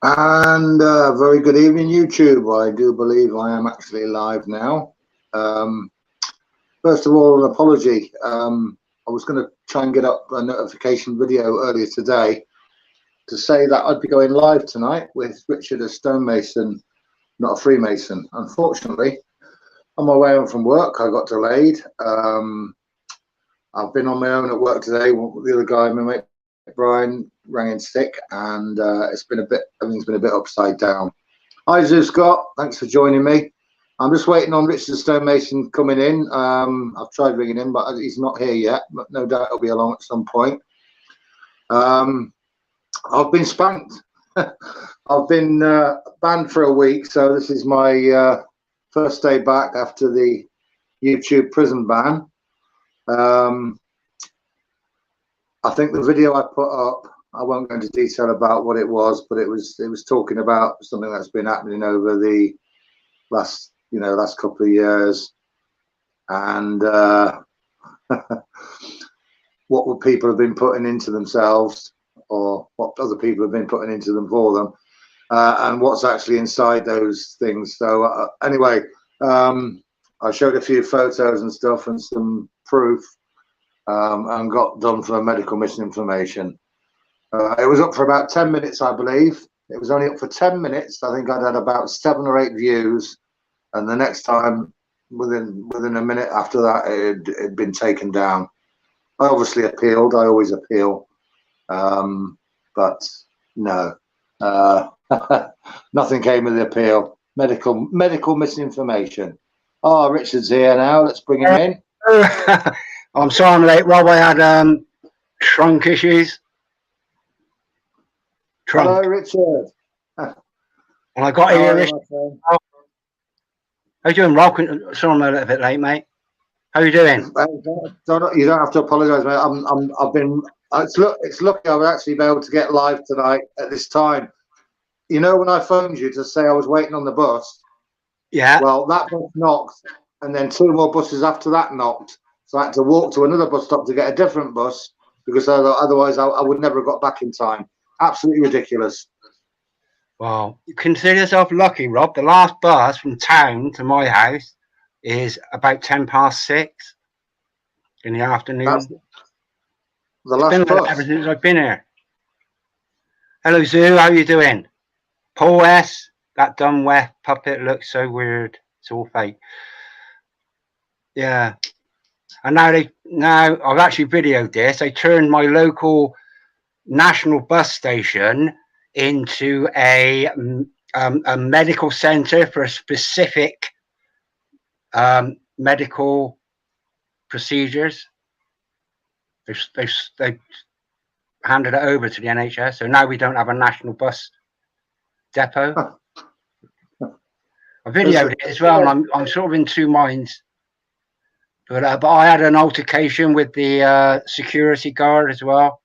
And very good evening, YouTube. I do believe I am actually live now. First of all, an apology. I was going to try and get up a notification video earlier today to say that I'd be going live tonight with Richard, a stonemason, not a Freemason. Unfortunately, on my way home from work, I got delayed. I've been on my own at work today. The other guy, my mate Brian, rang in sick, and everything's been a bit upside down. Hi, Zoo Scott. Thanks for joining me. I'm just waiting on Richard Stonemason coming in. I've tried ringing him, but he's not here yet. But no doubt he'll be along at some point. I've been spanked. I've been banned for a week, so this is my first day back after the YouTube prison ban. I think the video I put up, I won't go into detail about what it was, but it was talking about something that's been happening over the last couple of years, and what people have been putting into themselves, or what other people have been putting into them for them, and what's actually inside those things. So anyway, I showed a few photos and stuff and some proof. And got done for medical misinformation. It was up for about 10 minutes, I believe. It was only up for 10 minutes. I think I'd had about 7 or 8 views, and the next time, within a minute after that, it had been taken down. I obviously appealed. I always appeal, but no, nothing came of the appeal. Medical misinformation. Oh, Richard's here now. Let's bring him in. I'm sorry I'm late, Rob. I had trunk issues. Hello, Richard. And I got here. How you doing, Rob? Sorry I'm a little bit late, mate. How you doing? You don't have to apologise, mate. It's lucky I would actually be able to get live tonight at this time. You know, when I phoned you to say I was waiting on the bus. Yeah. Well, that bus knocked, and then 2 more buses after that knocked. So I had to walk to another bus stop to get a different bus, because otherwise I would never have got back in time. Absolutely ridiculous. Well, you consider yourself lucky, Rob. The last bus from town to my house is about 6:10 in the afternoon. That's the last bus. Ever since I've been here. Hello, Zoo. How you doing? Paul S. That dumb wet puppet looks so weird. It's all fake. Yeah. And now I've actually videoed this. They turned my local national bus station into a medical center for a specific medical procedures. They handed it over to the NHS, so now we don't have a national bus depot. I videoed it as well, and I'm sort of in two minds. But I had an altercation with the security guard as well.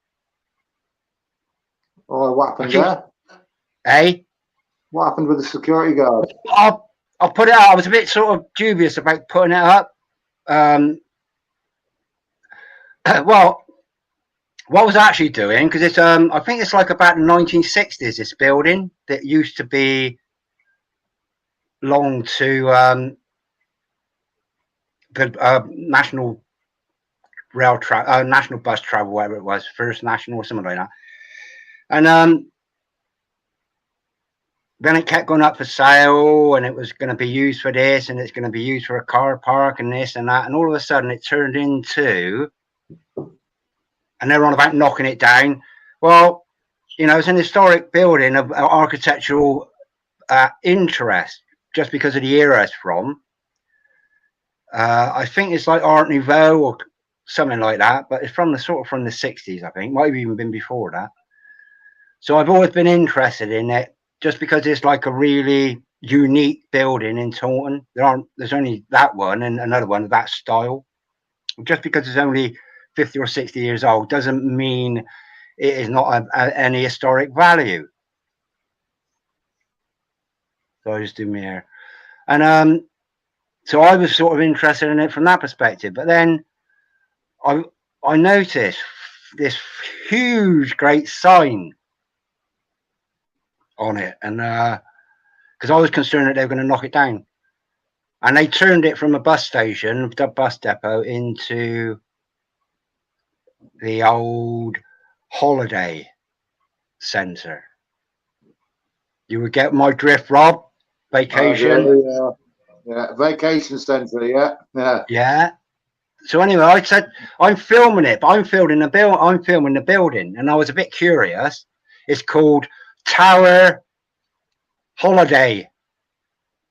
Oh, what happened there? Hey? What happened with the security guard? I'll put it out. I was a bit sort of dubious about putting it up. Well, what I was actually doing, because it's I think it's like about the 1960s, this building that used to be belonged to the national national bus travel, whatever it was, First National or something like that. And then it kept going up for sale, and it was going to be used for this, and it's going to be used for a car park and this and that. And all of a sudden it turned into, and they're on about knocking it down. Well, you know, it's an historic building of architectural interest, just because of the era it's from. I think it's like Art Nouveau or something like that, but it's from the from the 60s, I think. Might have even been before that. So I've always been interested in it, just because it's like a really unique building in Taunton. There's only that one and another one of that style. Just because it's only 50 or 60 years old doesn't mean it is not any historic value. So I just do my hair. And so I was sort of interested in it from that perspective. But then I noticed this huge, great sign on it, and because I was concerned that they were going to knock it down, and they turned it from a bus station, the bus depot, into the old holiday centre. You would get my drift, Rob. Vacation. Yeah, vacation centre. Yeah. So anyway, I said I'm filming it, but I'm filming the building, and I was a bit curious. It's called Tower Holiday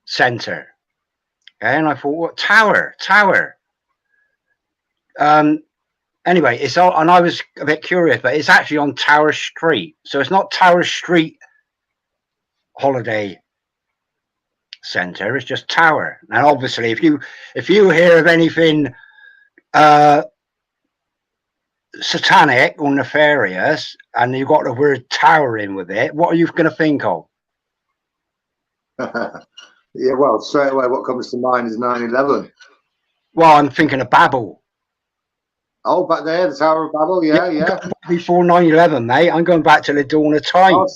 Centre. Okay, and I thought, what tower? Anyway, it's all, and I was a bit curious, but it's actually on Tower Street, so it's not Tower Street Holiday Centre. It's just Tower. And obviously, if you hear of anything satanic or nefarious, and you've got the word tower in with it, what are you going to think of? Yeah, well, straight away, what comes to mind is 9/11. Well, I'm thinking of Babel. Oh, back there, the Tower of Babel. Yeah. Before 9/11, mate. I'm going back to the dawn of time. Oh,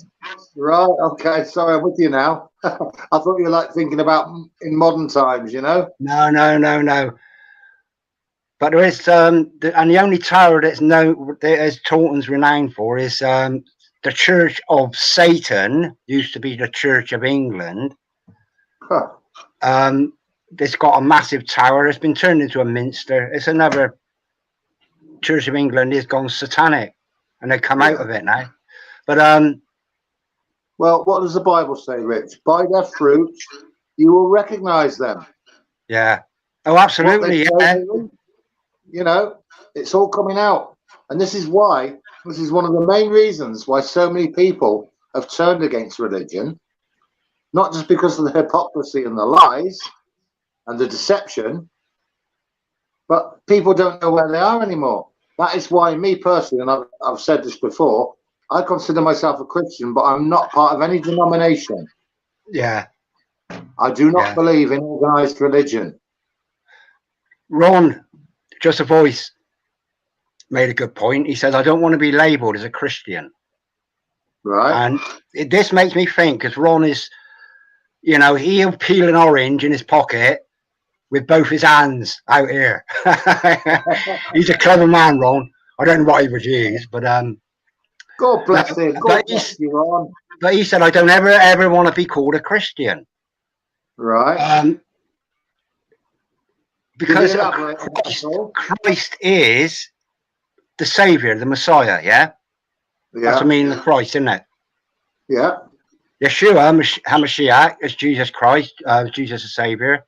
right. Okay. Sorry, I'm with you now. I thought you were like thinking about in modern times. No. But there is and the only tower that's known, as Taunton's renowned for, is the Church of Satan. Used to be the Church of England. Huh. It's got a massive tower. It's been turned into a minster. It's another Church of England is gone satanic, and they come out of it now. But well, what does the Bible say, Rich? By their fruits you will recognize them. Yeah. Oh, absolutely. Yeah. It's all coming out, and this is one of the main reasons why so many people have turned against religion. Not just because of the hypocrisy and the lies and the deception, but people don't know where they are anymore. That is why me personally, and I've said this before, I consider myself a Christian, but I'm not part of any denomination. Yeah. I do not believe in organised religion. Ron, Just a Voice, made a good point. He says, I don't want to be labelled as a Christian. Right. And this makes me think, because Ron is, he'll peel an orange in his pocket with both his hands out here. He's a clever man, Ron. I don't know what he would use, but God bless him. God bless you, Ron. But he said, I don't ever want to be called a Christian. Right. Because Christ is the Saviour, the Messiah, yeah? That's the meaning of Christ, isn't it? Yeah. Yeshua HaMashiach is Jesus Christ, Jesus the Saviour,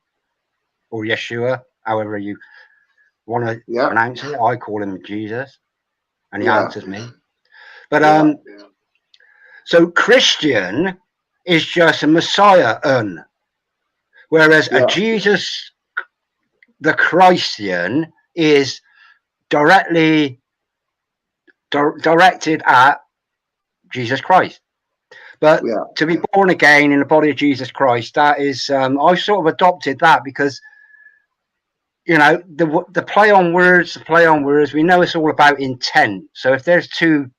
or Yeshua, however you want to pronounce it. I call him Jesus, and he answers me. But so Christian is just a Messiah, whereas a Jesus, the Christian, is directed at Jesus Christ. But to be born again in the body of Jesus Christ, that is, I've sort of adopted that because, the play on words, we know it's all about intent. So if there's two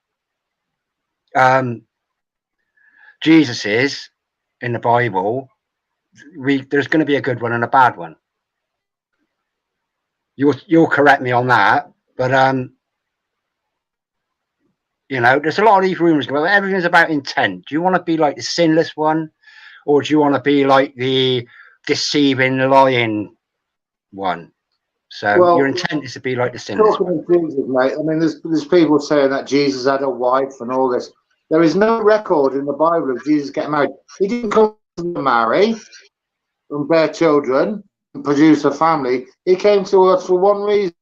Jesuses in the Bible, there's going to be a good one and a bad one. You'll correct me on that, but there's a lot of these rumors going. Everything's about intent. Do you want to be like the sinless one, or do you want to be like the deceiving, lying one? So your intent is to be like the sinless one. Jesus, mate. I mean, there's people saying that Jesus had a wife and all this. There is no record in the Bible of Jesus getting married. He didn't come to marry and bear children and produce a family. He came to us for one reason.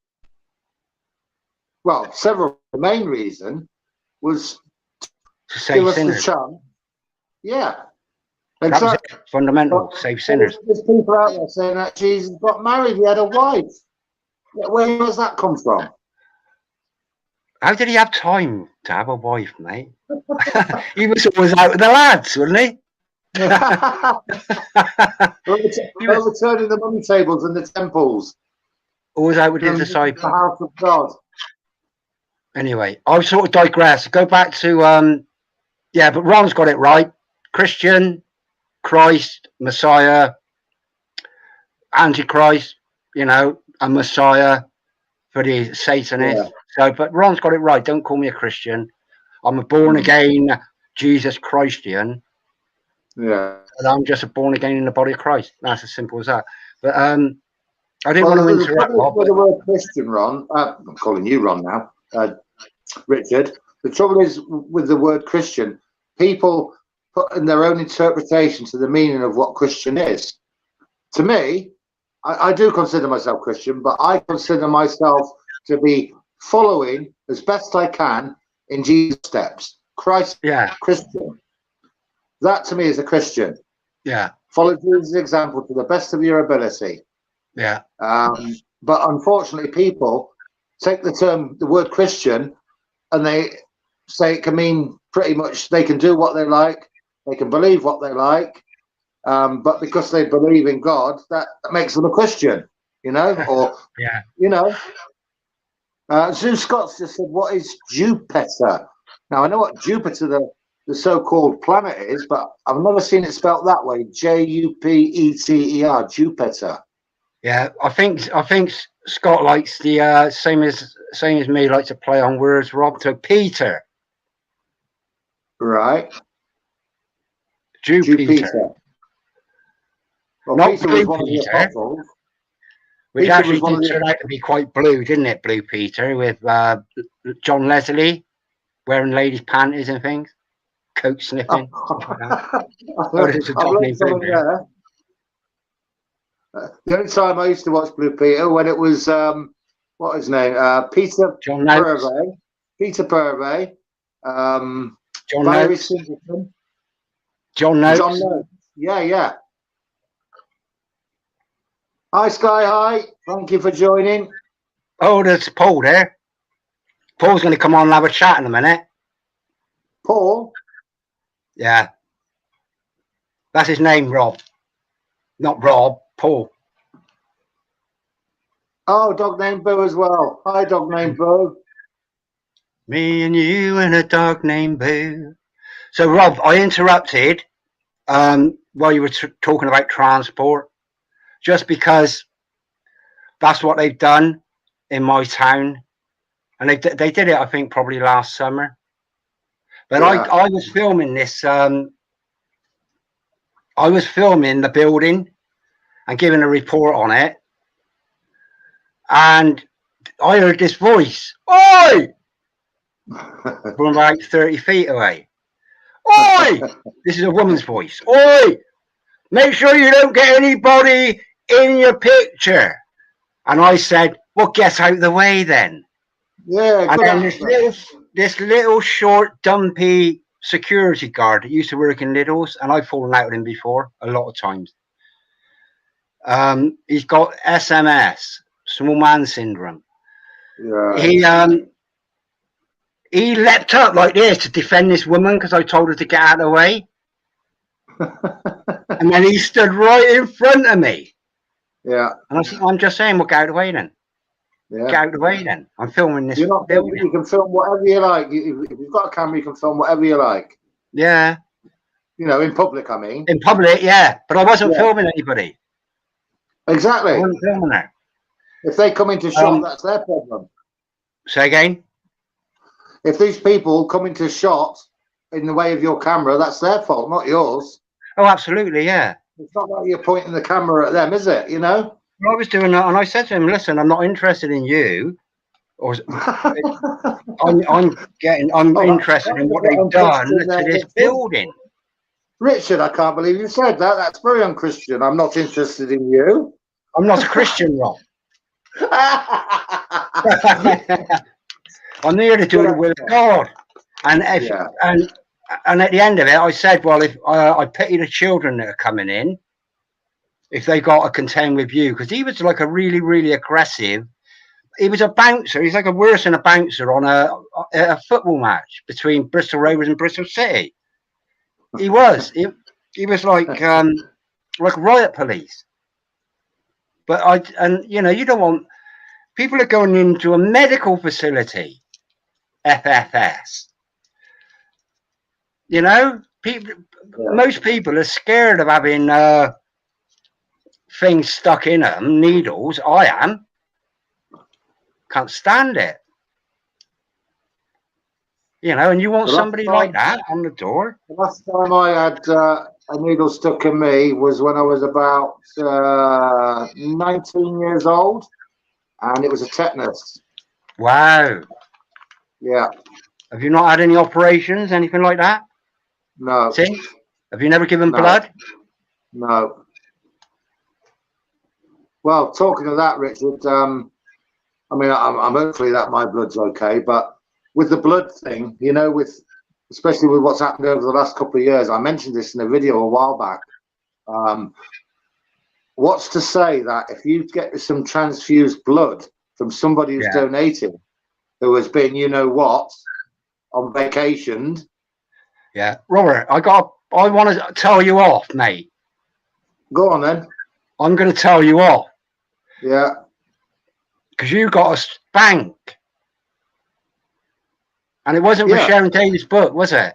Well, several. The main reason was to save sinners. The chance. Yeah. Exactly. That was fundamental, save sinners. There's people out there saying that Jesus got married, he had a wife. Where does that come from? How did he have time to have a wife, mate? He was always out with the lads, wasn't he? Overturning the money tables and the temples. Always out with his disciples. The house of God. Anyway, I've sort of digressed. Go back to but Ron's got it right. Christian, Christ, Messiah, Antichrist, you know, a Messiah for the Satanists. Yeah. So, but Ron's got it right. Don't call me a Christian. I'm a born again Jesus Christian. Yeah. And I'm just a born again in the body of Christ. That's as simple as that. But I didn't want to interrupt Rob. With the word Christian, Ron, I'm calling you Ron now, Richard. The trouble is with the word Christian, people put in their own interpretation to the meaning of what Christian is. To me, I do consider myself Christian, but I consider myself to be following as best I can in Jesus' steps. Christ, Yeah. Christian. That to me is a Christian. Yeah. Follow Jesus' example to the best of your ability. Yeah. But unfortunately, people take the word Christian, and they say it can mean pretty much they can do what they like, they can believe what they like, but because they believe in God, that makes them a Christian, you know, or, yeah. you know. Sue Scott's just said, what is Jupiter? Now, I know what Jupiter, the so-called planet is, but I've never seen it spelt that way. Jupeter, Jupiter. Yeah, I think Scott likes the same as me, likes to play on words, Rob. So Peter. Right. Jupiter. Well, not Peter blue was one Peter, of the apostles. which Peter actually was did turn out to be quite blue, didn't it? Blue Peter with John Leslie wearing ladies' panties and things, coat sniffing. I've learned something there. The only time I used to watch Blue Peter when it was what was his name? Peter John Notes. Purvey. Peter Purvey. John Valerie Notes. Singleton. John Notes. John Notes. Yeah, yeah. Hi, Sky High. Thank you for joining. Oh, there's Paul there. Paul's going to come on and have a chat in a minute. Paul? Yeah. That's his name, Rob. Not Rob, Paul. Oh, dog named Boo as well. Hi, dog named Boo. Me and you and a dog named Boo. So, Rob, I interrupted while you were talking about transport, just because that's what they've done in my town. And they did it, I think, probably last summer. But yeah. I was filming this. I was filming the building and giving a report on it. And I heard this voice. Oi! From about 30 feet away. Oi! This is a woman's voice. Oi! Make sure you don't get anybody in your picture. And I said, well, get out of the way then. Yeah, and then this little short, dumpy security guard that used to work in Lidl's, and I've fallen out with him before a lot of times. He's got SMS, small man syndrome. Yeah. He leapt up like this to defend this woman because I told her to get out of the way. And then he stood right in front of me. Yeah. And I said, I'm just saying, we'll get out of the way then. Yeah. Get out of the way then. I'm filming this. You can film whatever you like. If you've got a camera, you can film whatever you like. Yeah. You know, in public, I mean. In public, yeah. But I wasn't filming anybody. Exactly. I wasn't filming her. If they come into shot, that's their problem. Say again? If these people come into shot in the way of your camera, that's their fault, not yours. Oh, absolutely, yeah. It's not like you're pointing the camera at them, is it? You know? I was doing that, and I said to him, listen, I'm not interested in you. Or I'm interested in what they've done to this building. Richard, I can't believe you said that. That's very unchristian. I'm not interested in you. I'm not a Christian, Rob. I'm here to do the will of God. And and at the end of it, I said, well, if I pity the children that are coming in, if they got to contend with you, because he was like a really, really aggressive. He was a bouncer. He's like a worse than a bouncer on a football match between Bristol Rovers and Bristol City. He was. He was like riot police. But you know, you don't want people are going into a medical facility, FFS. You know, People, most people are scared of having things stuck in them, needles. I am. Can't stand it. You know, and you want somebody like that on the door. The last time I had a needle stuck in me was when I was about 19 years old, and it was a tetanus. Wow. Yeah. Have you not had any operations, anything like that? No. Since? Have you never given blood? No. Well, talking of that, Richard, I mean, I'm hopefully that my blood's okay, but with the blood thing, you know, especially with what's happened over the last couple of years, I mentioned this in a video a while back. What's to say that if you get some transfused blood from somebody who's donated, who has been, you know what, on vacation? Yeah, Robert, I want to tell you off, mate. Go on then. I'm going to tell you off. Yeah. Because you got a spank. And it wasn't for sharing David's book, was it?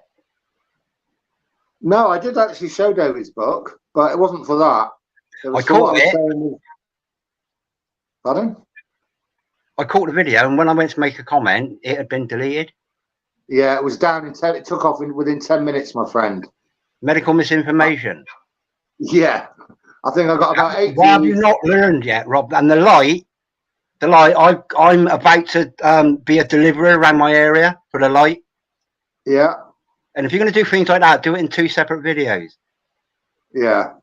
No, I did actually show David's book, but it wasn't for that. I caught it. Pardon? I caught the video, and when I went to make a comment, it had been deleted. Yeah, it was down in 10. It took off within 10 minutes, my friend. Medical misinformation. Yeah, I think I got about 8. Why have you not learned yet, Rob? And the light. I'm about to be a deliverer around my area for the light. Yeah. And if you're going to do things like that, do it in 2 separate videos. Yeah.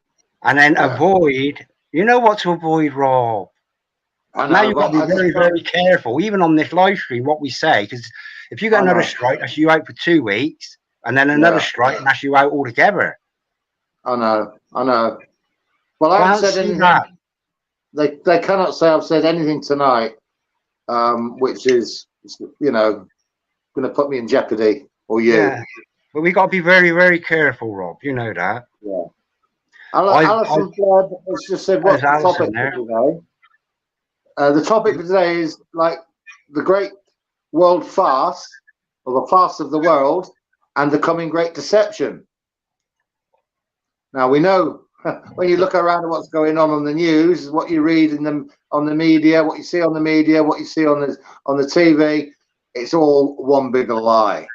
And then avoid. You know what to avoid, Rob. I know, now you've got to be very, very careful, even on this live stream, what we say, because if you get another strike, that's you out for 2 weeks, and then another strike, and that's you out altogether. I know. Well, I haven't said anything. They cannot say I've said anything tonight, which is, you know, going to put me in jeopardy, or you. Yeah. But we got to be very, very careful, Rob. You know that. Yeah. Alison Flood has just said, what's the topic for today? The topic for today is like the great world farce, or the farce of the world, and the coming great deception. Now we know when you look around at what's going on the news, what you read on the media, what you see on the media, what you see on the TV, it's all one big lie.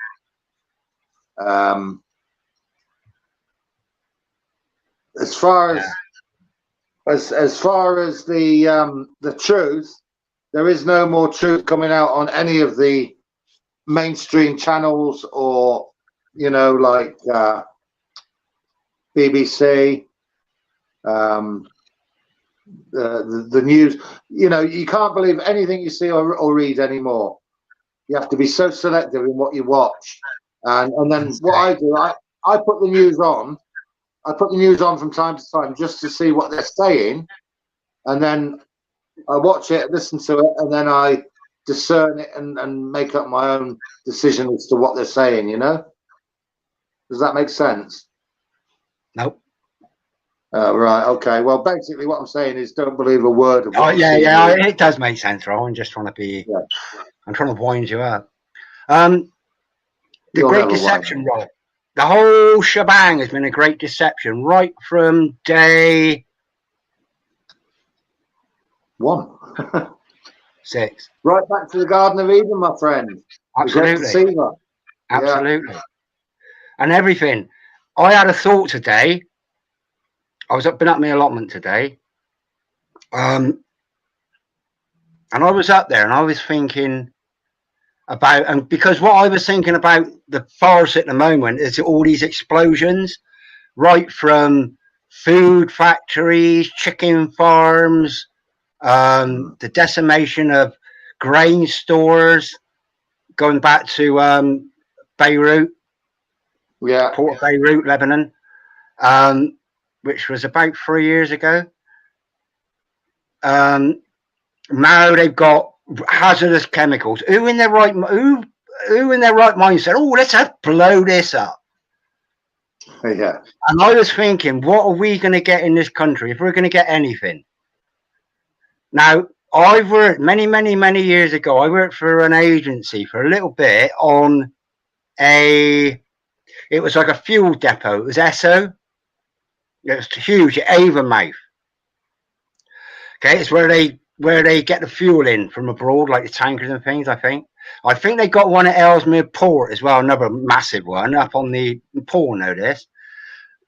As far as the truth, there is no more truth coming out on any of the mainstream channels, or, you know, like BBC, the news. You know, you can't believe anything you see or read anymore. You have to be so selective in what you watch. And then what I do, I put the news on. I put the news on from time to time just to see what they're saying, and then I watch it, listen to it, and then I discern it and make up my own decision as to what they're saying, you know? Does that make sense? Nope. Right, okay. Well, basically what I'm saying is don't believe a word of what it does make sense, Rob. I'm just trying to be, I'm trying to wind you up. The great deception, Rob. The whole shebang has been a great deception right from day 1. 6. Right back to the Garden of Eden, my friend. Absolutely. Absolutely. Yeah. And everything. I had a thought today. Been up my allotment today. And I was up there and I was thinking about, and because what I was thinking about the farce at the moment is all these explosions, right from food factories, chicken farms, the decimation of grain stores, going back to Beirut, Port of Beirut, Lebanon, which was about 3 years ago. Now they've got hazardous chemicals. Who in their right mind said, "Oh, let's blow this up"? Yeah. And I was thinking, what are we going to get in this country if we're going to get anything? Now, I've worked many years ago. I worked for an agency for a little bit on a It was like a fuel depot. It was Esso. It was huge at Avonmouth. Okay, it's where they get the fuel in from abroad, like the tankers and things. I think they got one at Ellesmere Port as well, another massive one up on the Paul. Know this,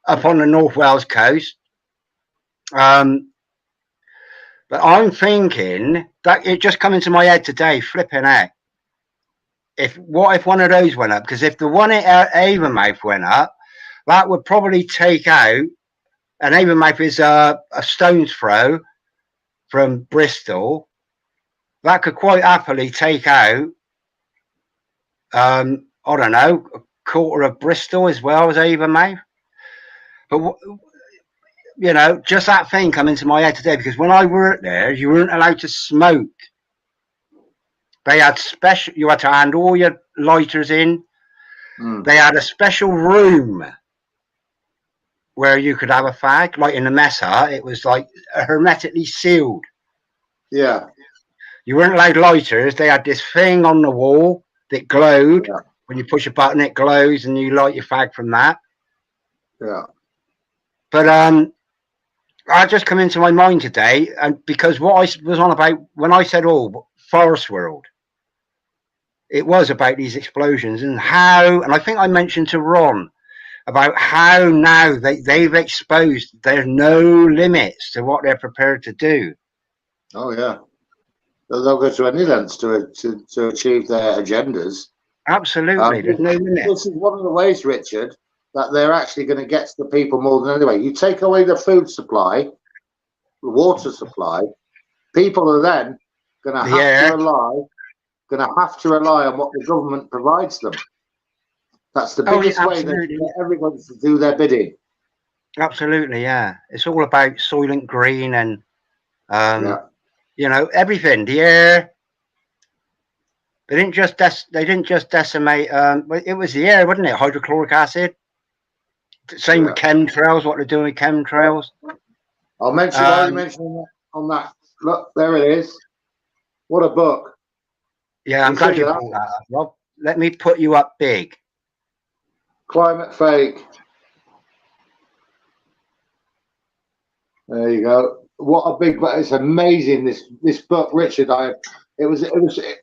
up on the North Wales coast. But I'm thinking that it just come into my head today, flipping out. What if one of those went up? Because if the one at Avonmouth went up, that would probably take out. And Avonmouth is a stone's throw from Bristol. That could quite happily take out, I don't know, a quarter of Bristol as well as Avonmouth. But, you know, just that thing come into my head today, because when I worked there, you weren't allowed to smoke. They had you had to hand all your lighters in. They had a special room where you could have a fag, like in the mess hut. It was like hermetically sealed. Yeah. You weren't allowed lighters. They had this thing on the wall that glowed. Yeah. When you push a button, it glows, and you light your fag from that. Yeah. But I just come into my mind today, and because what I was on about when I said, Farce world, it was about these explosions and how, and I think I mentioned to Ron about how now they've exposed there's no limits to what they're prepared to do. Oh yeah, they'll go to any lengths to achieve their agendas. Absolutely, there's no limit. This is one of the ways, Richard, that they're actually going to get to the people more than anyway. You take away the food supply, the water supply, people are then going to have to rely on what the government provides them. That's the biggest way they get everyone to do their bidding. Absolutely, yeah. It's all about Soylent Green and you know, everything. The air. They didn't just decimate. It was the air, wasn't it? Hydrochloric acid. Same with chemtrails. What they're doing with chemtrails. I'll mention. While you mentioning on that, look, there it is. What a book. Yeah, I'm glad you brought that up, Rob. Let me put you up big. Climate fake. There you go. What a big book. It's amazing, this book, Richard. It was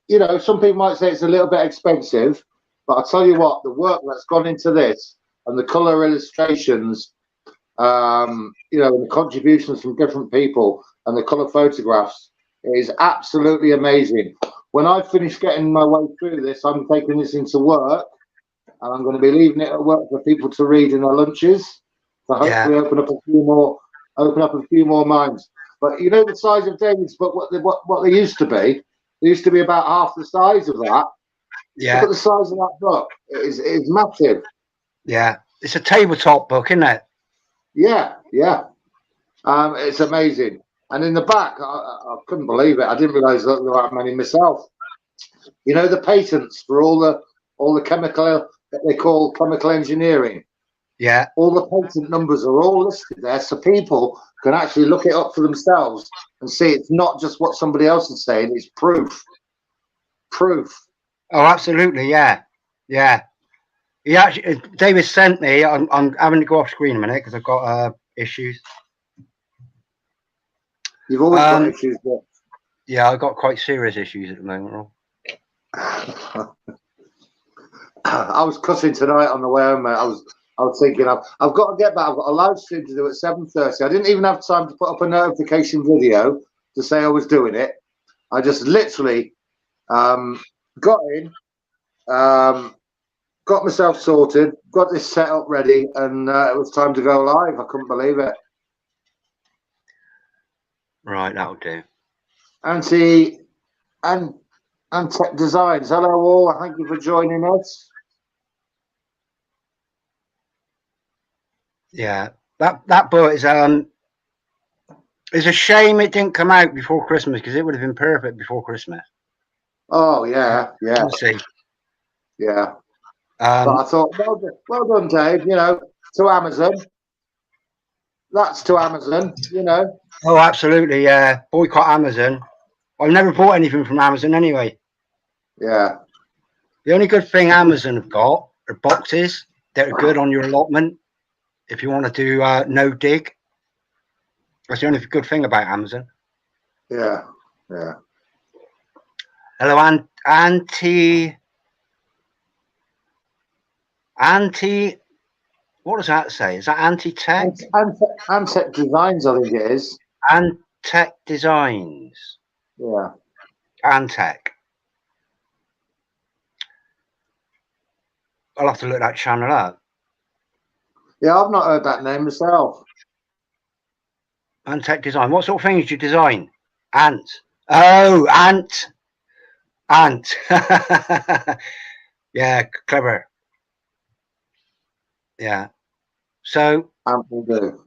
you know, some people might say it's a little bit expensive, but I'll tell you what, the work that's gone into this and the color illustrations, you know, and the contributions from different people and the color photographs is absolutely amazing. When I finish getting my way through this, I'm taking this into work, and I'm going to be leaving it at work for people to read in their lunches. So hopefully open up a few more minds. But you know the size of David's book, what they used to be? They used to be about half the size of that. Yeah. Look at the size of that book. It is massive. Yeah. It's a tabletop book, isn't it? Yeah, yeah. It's amazing. And in the back, I couldn't believe it. I didn't realise there were that many myself. You know, the patents for all the chemical that they call chemical engineering. Yeah. All the patent numbers are all listed there, so people can actually look it up for themselves and see it's not just what somebody else is saying; it's proof. Proof. Oh, absolutely, yeah, yeah. He actually, David sent me. I'm having to go off screen a minute because I've got issues. You've always got issues, but yeah, I've got quite serious issues at the moment, Rob. I was cussing tonight on the way home, mate. I was thinking I've got to get back. I've got a live stream to do at 7:30. I didn't even have time to put up a notification video to say I was doing it. I just literally got in, got myself sorted, got this set up ready, and it was time to go live. I couldn't believe it. Right, that'll do. Tech Designs. Hello all. Thank you for joining us. Yeah, that book is it's a shame it didn't come out before Christmas, because it would have been perfect before Christmas. Oh yeah, yeah. We'll see. Yeah. But I thought, well done, Dave. You know, to Amazon. That's to Amazon. You know. Oh, absolutely. Yeah, boycott Amazon. I've never bought anything from Amazon anyway. Yeah. The only good thing Amazon have got are boxes. They're good on your allotment if you want to do no dig. That's the only good thing about Amazon. Yeah, yeah. Hello, anti. What does that say? Is that anti-tech? Antec Designs, I think it is. Antec Designs. Yeah. Antec. I'll have to look that channel up. Yeah, I've not heard that name myself. Antec Design. What sort of things do you design? Ant. Oh, ant. Ant. Yeah, clever. Yeah. So Ample do.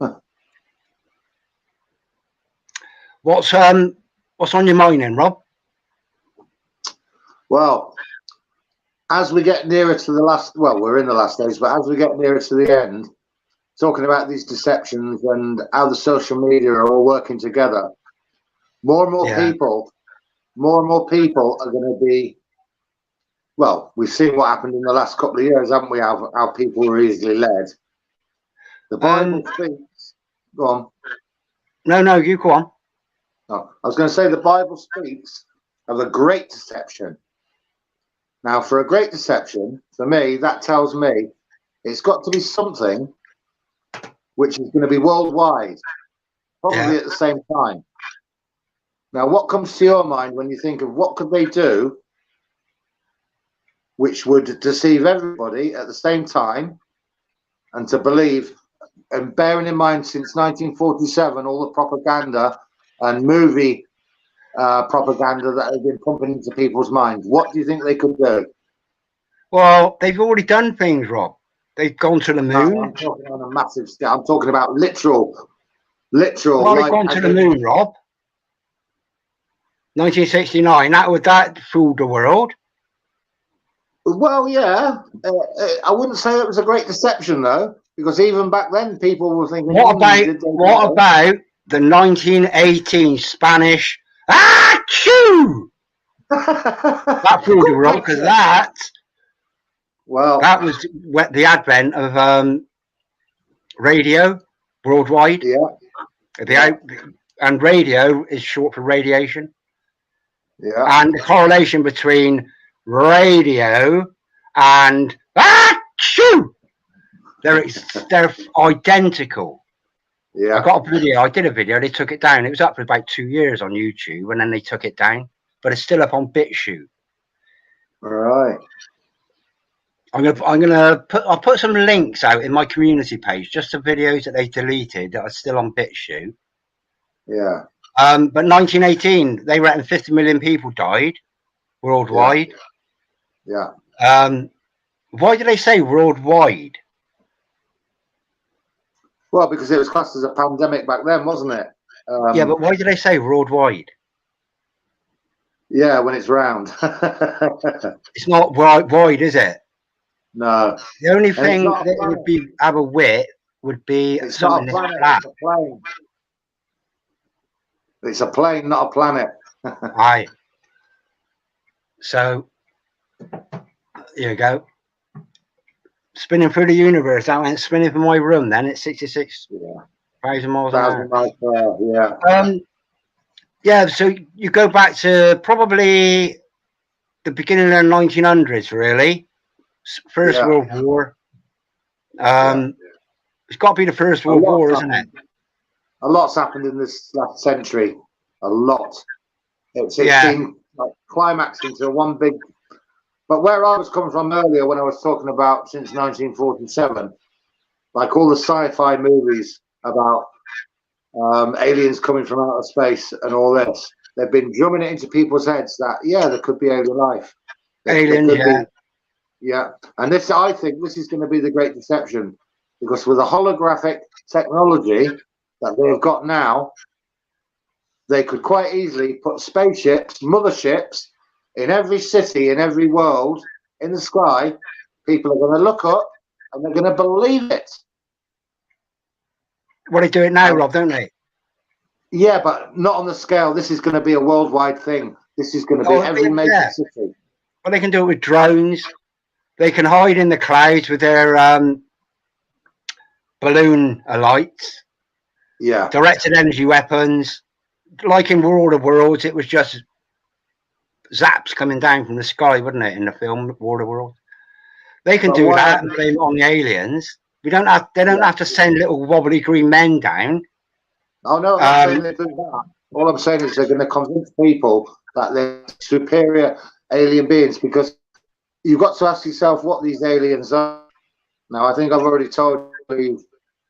what's on your mind then, Rob? Well, as we get nearer to the last, well, we're in the last days, but as we get nearer to the end, talking about these deceptions and how the social media are all working together, more and more people are going to be, well, we've seen what happened in the last couple of years, haven't we, how people were easily led. The Bible speaks. Go on. No, you go on. No, I was going to say the Bible speaks of a great deception. Now, for a great deception, for me, that tells me it's got to be something which is going to be worldwide, probably at the same time. Now, what comes to your mind when you think of what could they do which would deceive everybody at the same time and to believe, and bearing in mind since 1947, all the propaganda and movie propaganda that has been pumping into people's minds, what do you think they could do? Well, they've already done things, Rob. They've gone to the moon. No, I'm talking on a massive scale. I'm talking about literal. Well, they've gone to the moon, Rob. 1969. That fooled the world. Well, yeah. I wouldn't say it was a great deception, though, because even back then, people were thinking. What about the 1918 Spanish? Achoo! That fooled the world because that. Well, that was the advent of radio worldwide. Yeah. And radio is short for radiation. Yeah. And the correlation between radio and achoo! They're identical. Yeah. I did a video. They took it down. It was up for about 2 years on YouTube, and then they took it down. But it's still up on BitChute. All right. I'll put some links out in my community page, just to videos that they deleted that are still on BitChute. Yeah. But 1918, they reckon 50 million people died worldwide. Yeah. Why did they say worldwide? Well, because it was classed as a pandemic back then, wasn't it? Yeah, but why did they say worldwide? Yeah, when it's round. It's not wide, is it? No. The only thing that would be have a width would be something that's flat. It's a plane. It's a plane, not a planet. Aye. So here you go. Spinning through the universe. That went spinning from my room then at 66,000 miles an hour. Yeah. Yeah, so you go back to probably the beginning of the 1900s, really. First World War. It's got to be the First World War, isn't it? A lot's happened in this last century. A lot. It's been like climaxing to one big. But where I was coming from earlier, when I was talking about since 1947, like all the sci-fi movies about aliens coming from outer space and all this, they've been drumming it into people's heads that there could be alien life. Aliens, yeah. And this, I think, this is going to be the great deception, because with the holographic technology that they've got now, they could quite easily put spaceships, motherships, in every city, in every world, in the sky. People are going to look up and they're going to believe it. Well, they do it now, Rob, don't they? Yeah, but not on the scale. This is going to be a worldwide thing. This is going to be every major city. Well, they can do it with drones. They can hide in the clouds with their balloon lights. Yeah. Directed energy weapons. Like in War of the Worlds, it was just zaps coming down from the sky, wouldn't it, in the film War of the Worlds? They can do that and blame it on the aliens. They don't have to send little wobbly green men down. Oh no, I'm not saying they do that. All I'm saying is they're going to convince people that they're superior alien beings, because you've got to ask yourself what these aliens are. Now, I think I've already told you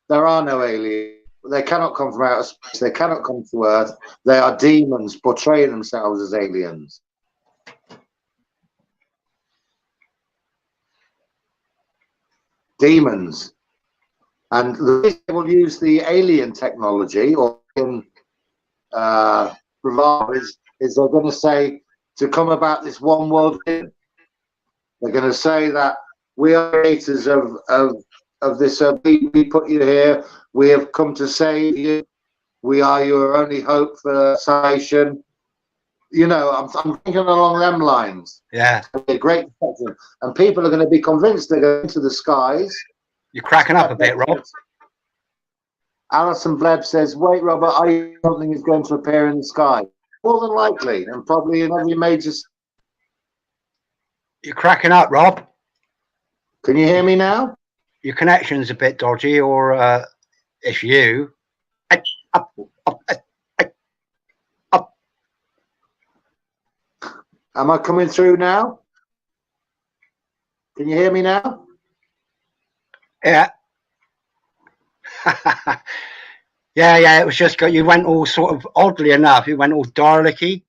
there are no aliens. They cannot come from outer space. They cannot come to Earth. They are demons portraying themselves as aliens. Demons. And the reason they will use the alien technology or is they're going to say to come about this one world thing. They're going to say that we are creators of this. We put you here. We have come to save you. We are your only hope for salvation. You know, I'm thinking along them lines. Yeah. A great deception. And people are going to be convinced they're going to the skies. You're cracking up a bit, Rob. Alison Bleb says, wait, Robert, something is going to appear in the sky? More than likely, and probably in every major... You're cracking up, Rob. Can you hear me now? Your connection's a bit dodgy, or it's you. Up. Am I coming through now? Can you hear me now? Yeah. yeah, it was just you went all sort of, oddly enough, you went all Dalek-y.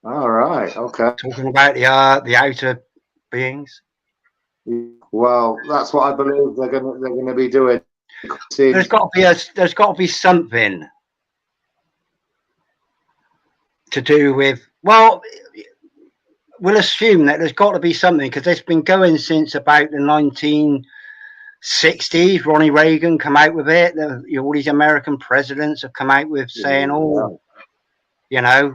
All right, okay. Talking about the outer beings. Well, that's what I believe they're gonna be doing. There's got to be something to do with, well, we'll assume that there's got to be something, because it's been going since about the 1960s. Ronnie Reagan come out with it. All these American presidents have come out with saying, you know,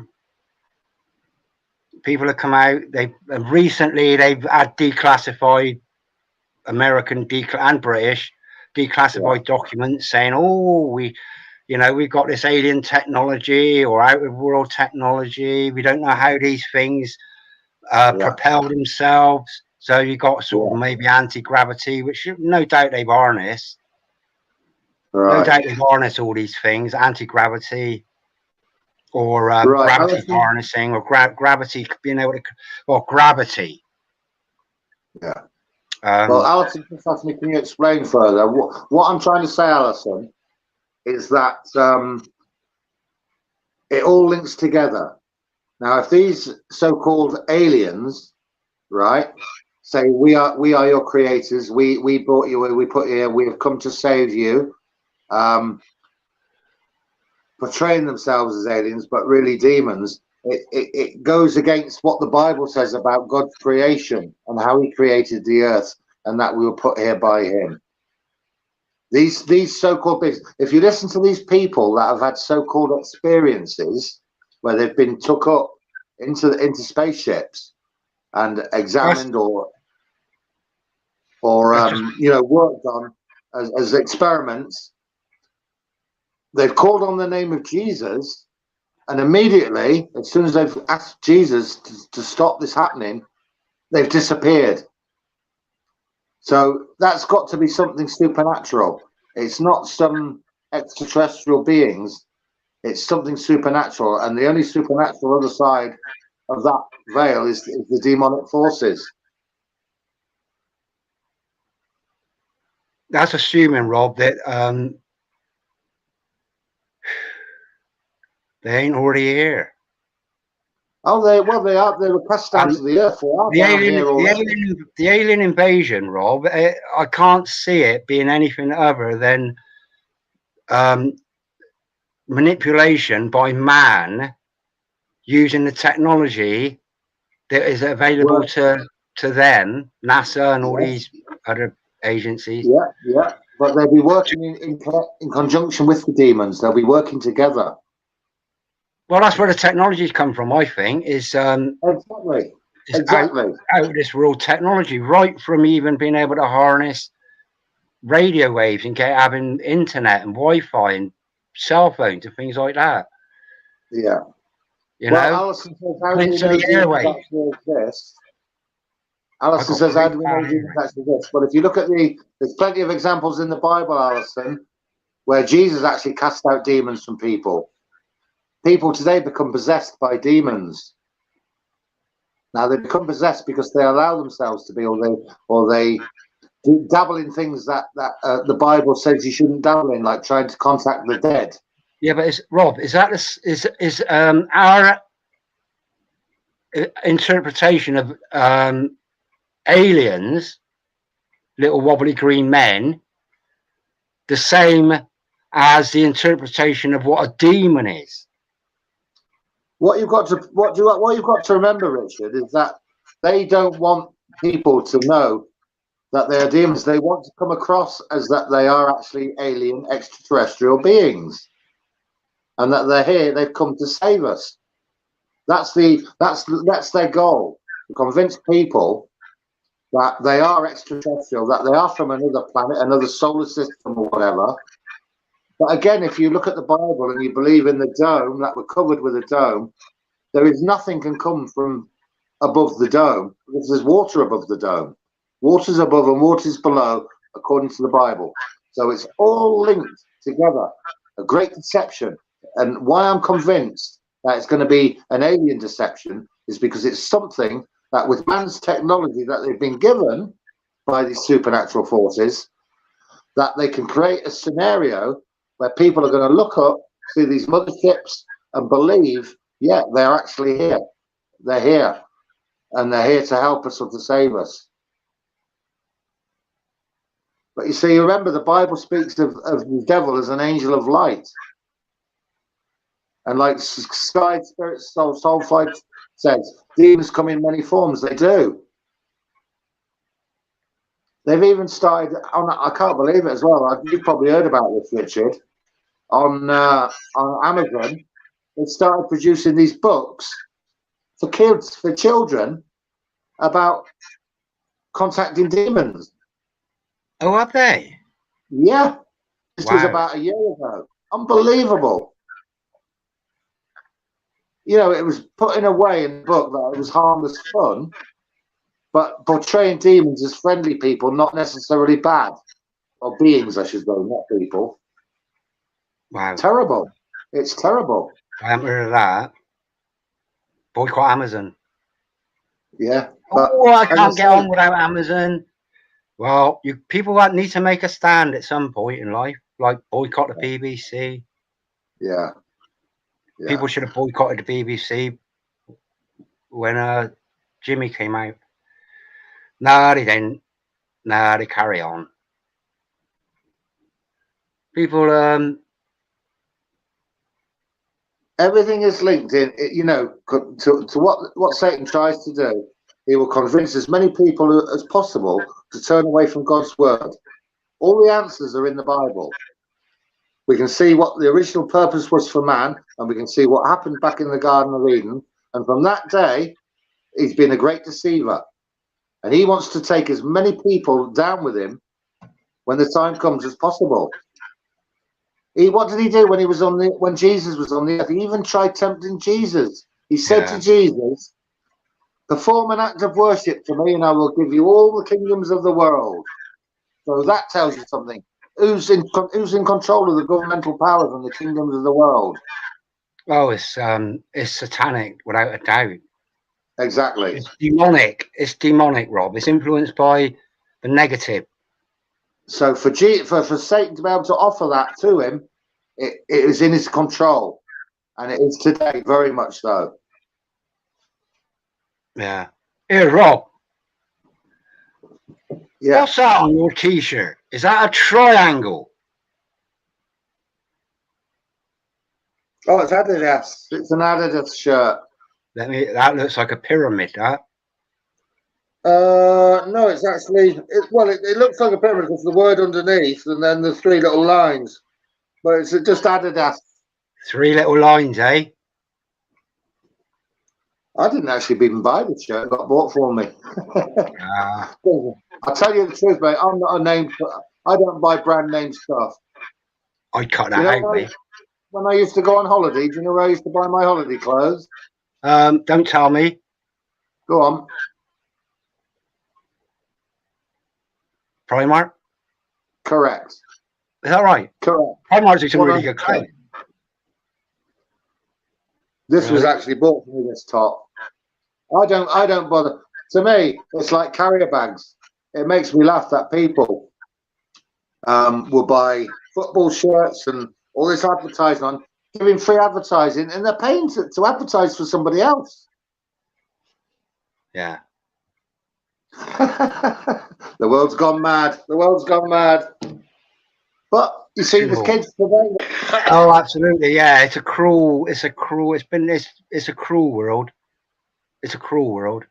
people have come out. Recently they've had declassified American and British declassified documents saying, we've got this alien technology or out of world technology. We don't know how these things propel themselves. So you got sort of maybe anti-gravity, which no doubt they've harnessed. Right. No doubt they've harnessed all these things, anti-gravity or gravity harnessing or gravity, being able to, or gravity. Yeah. Well, Alison just asked me, can you explain further? What I'm trying to say, Alison, is that it all links together. Now, if these so-called aliens, right, say we are your creators, we brought you here, we put you here, we have come to save you, portraying themselves as aliens but really demons, it goes against what the Bible says about God's creation and how he created the earth and that we were put here by him. These so-called beings, if you listen to these people that have had so-called experiences where they've been took up into spaceships and examined or you know, worked on as experiments, they've called on the name of Jesus, and immediately, as soon as they've asked Jesus to stop this happening, they've disappeared. So that's got to be something supernatural. It's not some extraterrestrial beings. It's something supernatural, and the only supernatural other side of that veil is the demonic forces. That's assuming, Rob, that they ain't already here. Oh, they are. They were passed down to the earth. The alien invasion, Rob. I can't see it being anything other than manipulation by man using the technology that is available to them, NASA and all these other agencies. Yeah. But they'll be working in conjunction with the demons. They'll be working together. Well, that's where the technologies come from, I think. Is exactly. Exactly. Out of this world technology, right from even being able to harness radio waves and having internet and Wi-Fi and cell phones and things like that. Yeah. You Well, know, Alison says, how do we Prince of know the demons airwaves. actually exist? Alison says, how do we know demons actually exist? But if you look at there's plenty of examples in the Bible, Alison, where Jesus actually cast out demons from people. People today become possessed by demons. Now they become possessed because they allow themselves to be, or they dabble in things that the Bible says you shouldn't dabble in, like trying to contact the dead. Yeah, but Rob, is that our interpretation of aliens, little wobbly green men, the same as the interpretation of what a demon is? What you've got to remember, Richard, is that they don't want people to know that they are demons. They want to come across as that they are actually alien extraterrestrial beings, and that they're here. They've come to save us. That's their goal, to convince people that they are extraterrestrial, that they are from another planet, another solar system, or whatever. But again, if you look at the Bible and you believe in the dome, that we're covered with a dome, there is nothing can come from above the dome because there's water above the dome. Water's above and water's below, according to the Bible. So it's all linked together. A great deception. And why I'm convinced that it's going to be an alien deception is because it's something that with man's technology that they've been given by these supernatural forces, that they can create a scenario where people are going to look up, see these motherships and believe, yeah, they're actually here. They're here. And they're here to help us or to save us. But you see, remember, the Bible speaks of the devil as an angel of light. And like Sky Spirit Soul Fight says, demons come in many forms. They do. They've even started, I can't believe it as well. You've probably heard about this, Richard. On Amazon, they started producing these books for kids, for children, about contacting demons. Oh, have they? Yeah. This was Wow. about a year ago. Unbelievable. You know, it was put in a way in the book that it was harmless fun, but portraying demons as friendly people, not necessarily bad. Or beings, I should say, not people. Wow. Terrible. It's terrible. I haven't heard of that. Boycott Amazon. Yeah. Oh, I can't get on without Amazon. Well, people need to make a stand at some point in life, like boycott the BBC. Yeah. People should have boycotted the BBC when Jimmy came out. No, they didn't. No, they carry on. People, everything is linked in, you know, to what Satan tries to do. He will convince as many people as possible to turn away from God's word. All the answers are in the Bible. We can see what the original purpose was for man, and we can see what happened back in the Garden of Eden. And from that day, he's been a great deceiver. And he wants to take as many people down with him when the time comes as possible. What did he do when Jesus was on the earth? He even tried tempting Jesus. He said to Jesus, perform an act of worship to me and I will give you all the kingdoms of the world. So that tells you something. Who's in control of the governmental powers and the kingdoms of the world? Oh, it's satanic, without a doubt. Exactly. It's demonic. It's demonic, Rob. It's influenced by the negative. So for Satan to be able to offer that to him, it is in his control, and it is today very much so. Yeah. Here, Rob. Yeah. What's that on your T-shirt? Is that a triangle? Oh, it's Adidas. It's an Adidas shirt. That looks like a pyramid, that. No, it's actually it looks like a pyramid with the word underneath and then the three little lines. But it's just Adidas. 3 little lines, eh? I didn't actually even buy the shirt. It got bought for me. I'll tell you the truth, mate. I'm not a name. I don't buy brand name stuff. I'd cut that out, mate. When I used to go on holiday, do you know where I used to buy my holiday clothes? Don't tell me. Go on. Primark? Correct. Is that right? Correct. Primark's is some really good clothes. This was actually bought for me, this top. I don't bother. To me, it's like carrier bags. It makes me laugh that people will buy football shirts and all this advertising on, giving free advertising, and they're paying to advertise for somebody else. Yeah. The world's gone mad. The world's gone mad. But you see, the kids today. Oh, absolutely. Yeah, it's a cruel world. It's a cruel world. It's a cruel world.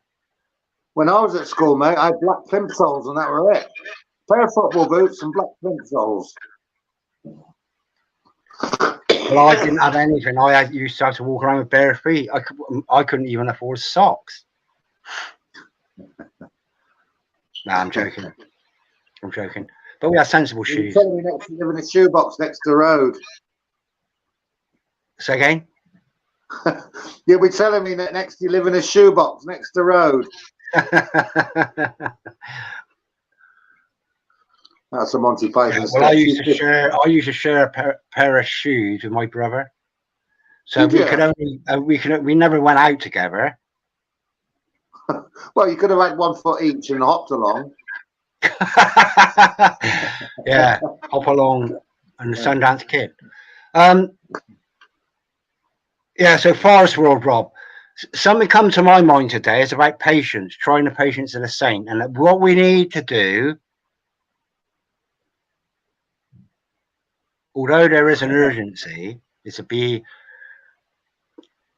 When I was at school, mate, I had black plimsolls and that were it. A pair of football boots and black plimsolls. Well, I didn't have anything. I used to have to walk around with bare feet. I couldn't even afford socks. No, I'm joking. I'm joking. But we have sensible shoes. You're telling me next you live in a shoebox next to the road. Say again? You'll be telling me that next you live in a shoebox next to the road. That's a Monty Python. Yeah, well, I used to share a pair of shoes with my brother. So we never went out together. Well, you could have had 1 foot each and hopped along. Yeah, hop along and the Sundance Kid. Yeah, so Farce world, Rob. Something come to my mind today is about patience, trying the patience of the saint, and what we need to do. Although there is an urgency, is to be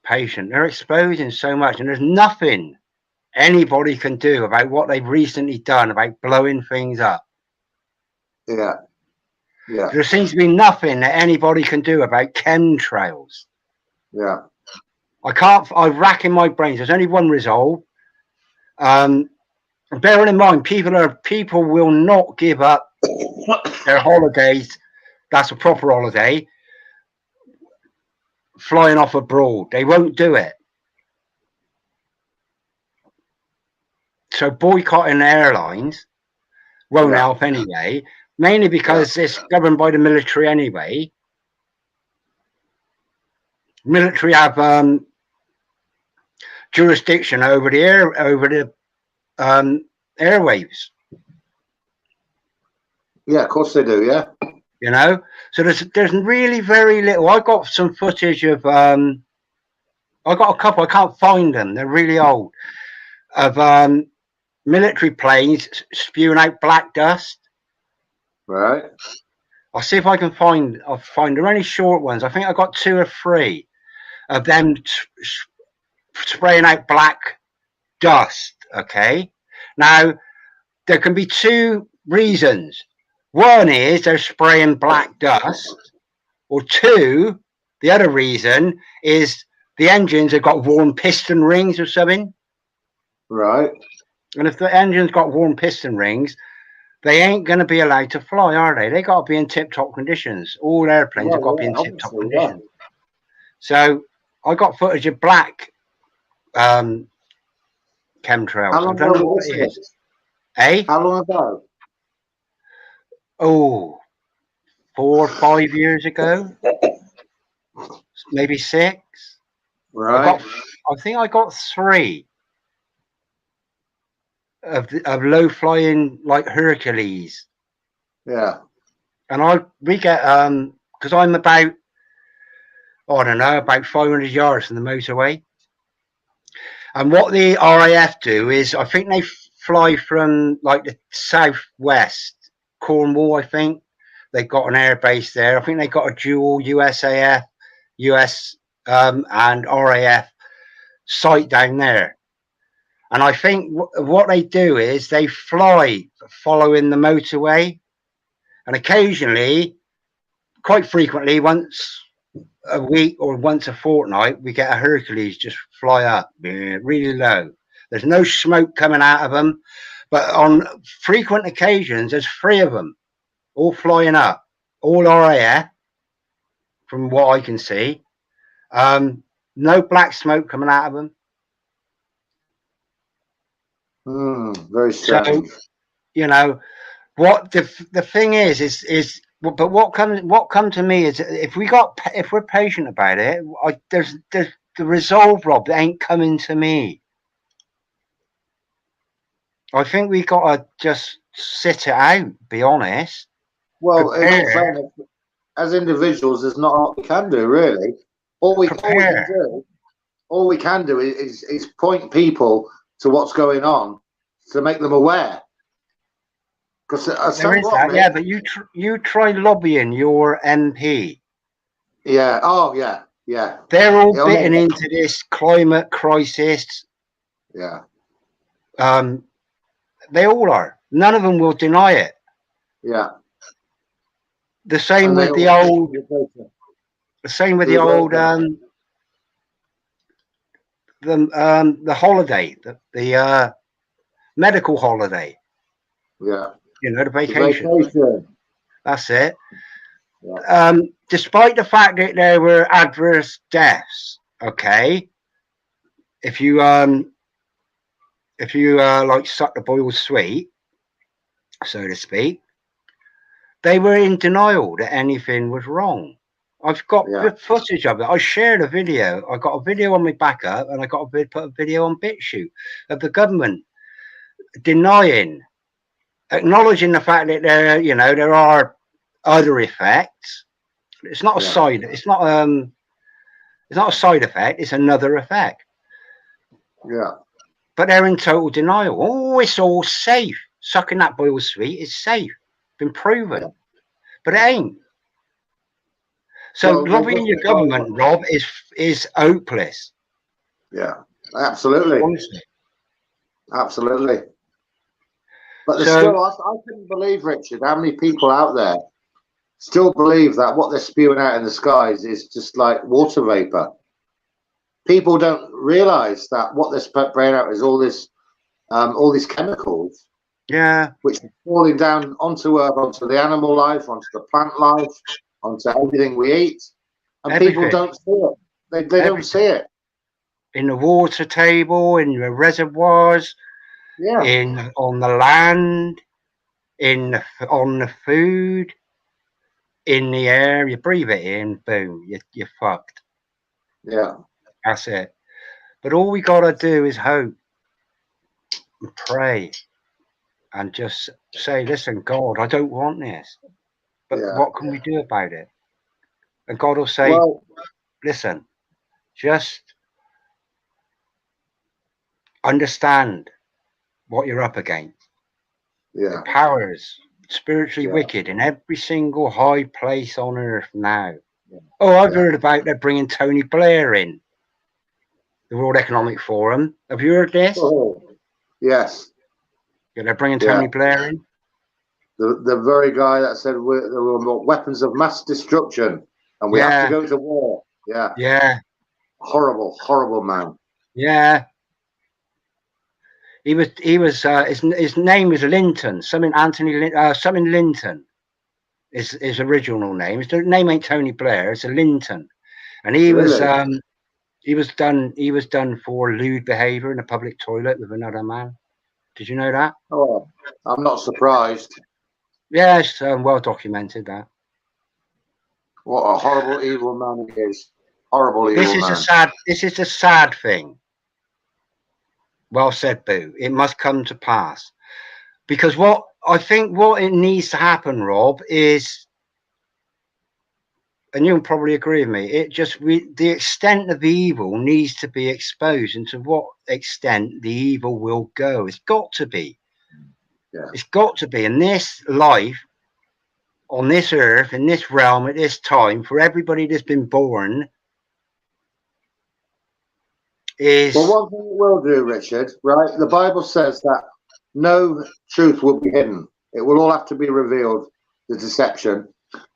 patient. They're exposing so much, and there's nothing anybody can do about what they've recently done about blowing things up. Yeah. Yeah. There seems to be nothing that anybody can do about chemtrails. Yeah. I'm racking my brains. There's only one resolve. Bearing in mind, people will not give up their holidays. That's a proper holiday. Flying off abroad. They won't do it. So boycotting airlines won't help anyway, mainly because it's governed by the military anyway. Military have jurisdiction over the airwaves. Yeah, of course they do. Yeah, you know. So there's really very little. I got some footage of I got a couple. I can't find them. They're really old. Of military planes spewing out black dust. Right. I'll see if I can find. They're only short ones. I think I got 2 or 3 of them spraying out black dust. Okay. Now there can be 2 reasons. One is they're spraying black dust, or 2, the other reason is the engines have got worn piston rings or something. Right. And if the engine's got worn piston rings, they ain't going to be allowed to fly, are they? They got to be in tip-top conditions. All airplanes have got to be in tip-top conditions. So I got footage of black chemtrails. How long ago was this? Eh? How long ago? Oh, 4 or 5 years ago, maybe 6. Right. I think I got 3 of low flying like Hercules. Yeah. And we get because I'm about, I don't know, about 500 yards from the motorway. And what the RAF do is, I think they fly from like the southwest, Cornwall, I think. They've got an air base there. I think they got a dual USAF, US and RAF site down there. And I think what they do is they fly following the motorway. And occasionally, quite frequently, once a week or once a fortnight, we get a Hercules just fly up really low. There's no smoke coming out of them, but on frequent occasions, there's 3 of them all flying up, all RAF, from what I can see. No black smoke coming out of them. Very strange. So, you know, what the thing is, but what come to me is if we're patient about it, there's the resolve, Rob, that ain't coming to me. I think we got to just sit it out, be honest. Well, in all fairness, as individuals, there's not a lot we can do, really. All we can do is point people to what's going on to make them aware. Because there is that, yeah, but you try lobbying your MP. Yeah. Oh, yeah. Yeah. They're all bitten into this climate crisis. Yeah. They all are. None of them will deny it. Yeah. The same with the old. The same with the old. The holiday, the medical holiday. Yeah. You know, the vacation. That's it. Yeah. Despite the fact that there were adverse deaths, okay, if you like suck the boiled sweet, so to speak, they were in denial that anything was wrong. I've got footage of it. I shared a video. I got a video on my backup, and I got put a video on BitChute of the government denying, acknowledging the fact that there are other effects. It's not a side. It's not a side effect. It's another effect. Yeah. But they're in total denial. Oh, it's all safe. Sucking that boiled sweet is safe. Been proven. Yeah. But it ain't. So lobbying your government, Rob, is hopeless. Yeah, absolutely. Honestly. Absolutely. But still, I couldn't believe, Richard, how many people out there still believe that what they're spewing out in the skies is just like water vapor. People don't realize that what they're spraying out is all these chemicals. Yeah. Which are falling down onto Earth, onto the animal life, onto the plant life, onto everything we eat. And people don't see it. They don't see it. In the water table, in the reservoirs, on the land, on the food, in the air. You breathe it in, boom, you're fucked. Yeah. That's it. But all we gotta do is hope and pray and just say, listen, God, I don't want this. But what can we do about it? And God will say, listen, just understand what you're up against. The powers spiritually wicked in every single high place on earth now. Oh, I've heard about they're bringing Tony Blair in the World Economic Forum. Have you heard this? Oh, yes. Yeah, they're bringing Tony Blair in. The very guy that said there were weapons of mass destruction and we have to go to war. Yeah. Yeah. Horrible, horrible man. Yeah. He was his name is Linton, something Linton is his original name. His name ain't Tony Blair, it's a Linton. And he was done for lewd behaviour in a public toilet with another man. Did you know that? Oh, I'm not surprised. Yeah, it's well documented that. What a horrible, evil man he is. Horrible, evil man. This is a sad thing. Well said, Boo. It must come to pass. Because what it needs to happen, Rob, is, and you'll probably agree with me, the extent of the evil needs to be exposed, and to what extent the evil will go. It's got to be. Yeah. It's got to be. In this life, on this earth, in this realm, at this time, for everybody that's been born, is... Well, one thing it will do, Richard, right? The Bible says that no truth will be hidden. It will all have to be revealed, the deception.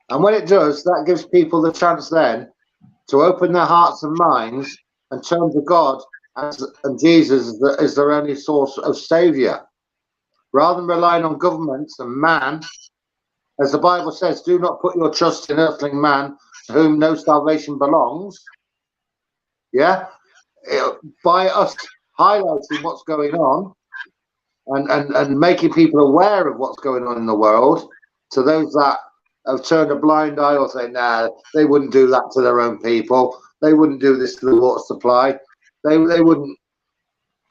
And when it does, that gives people the chance then to open their hearts and minds and turn to God and Jesus as their only source of saviour, rather than relying on governments and man. As the Bible says, do not put your trust in earthly man, to whom no salvation belongs. Yeah, by us highlighting what's going on and making people aware of what's going on in the world, to those that have turned a blind eye or say, nah, they wouldn't do that to their own people. They wouldn't do this to the water supply. They wouldn't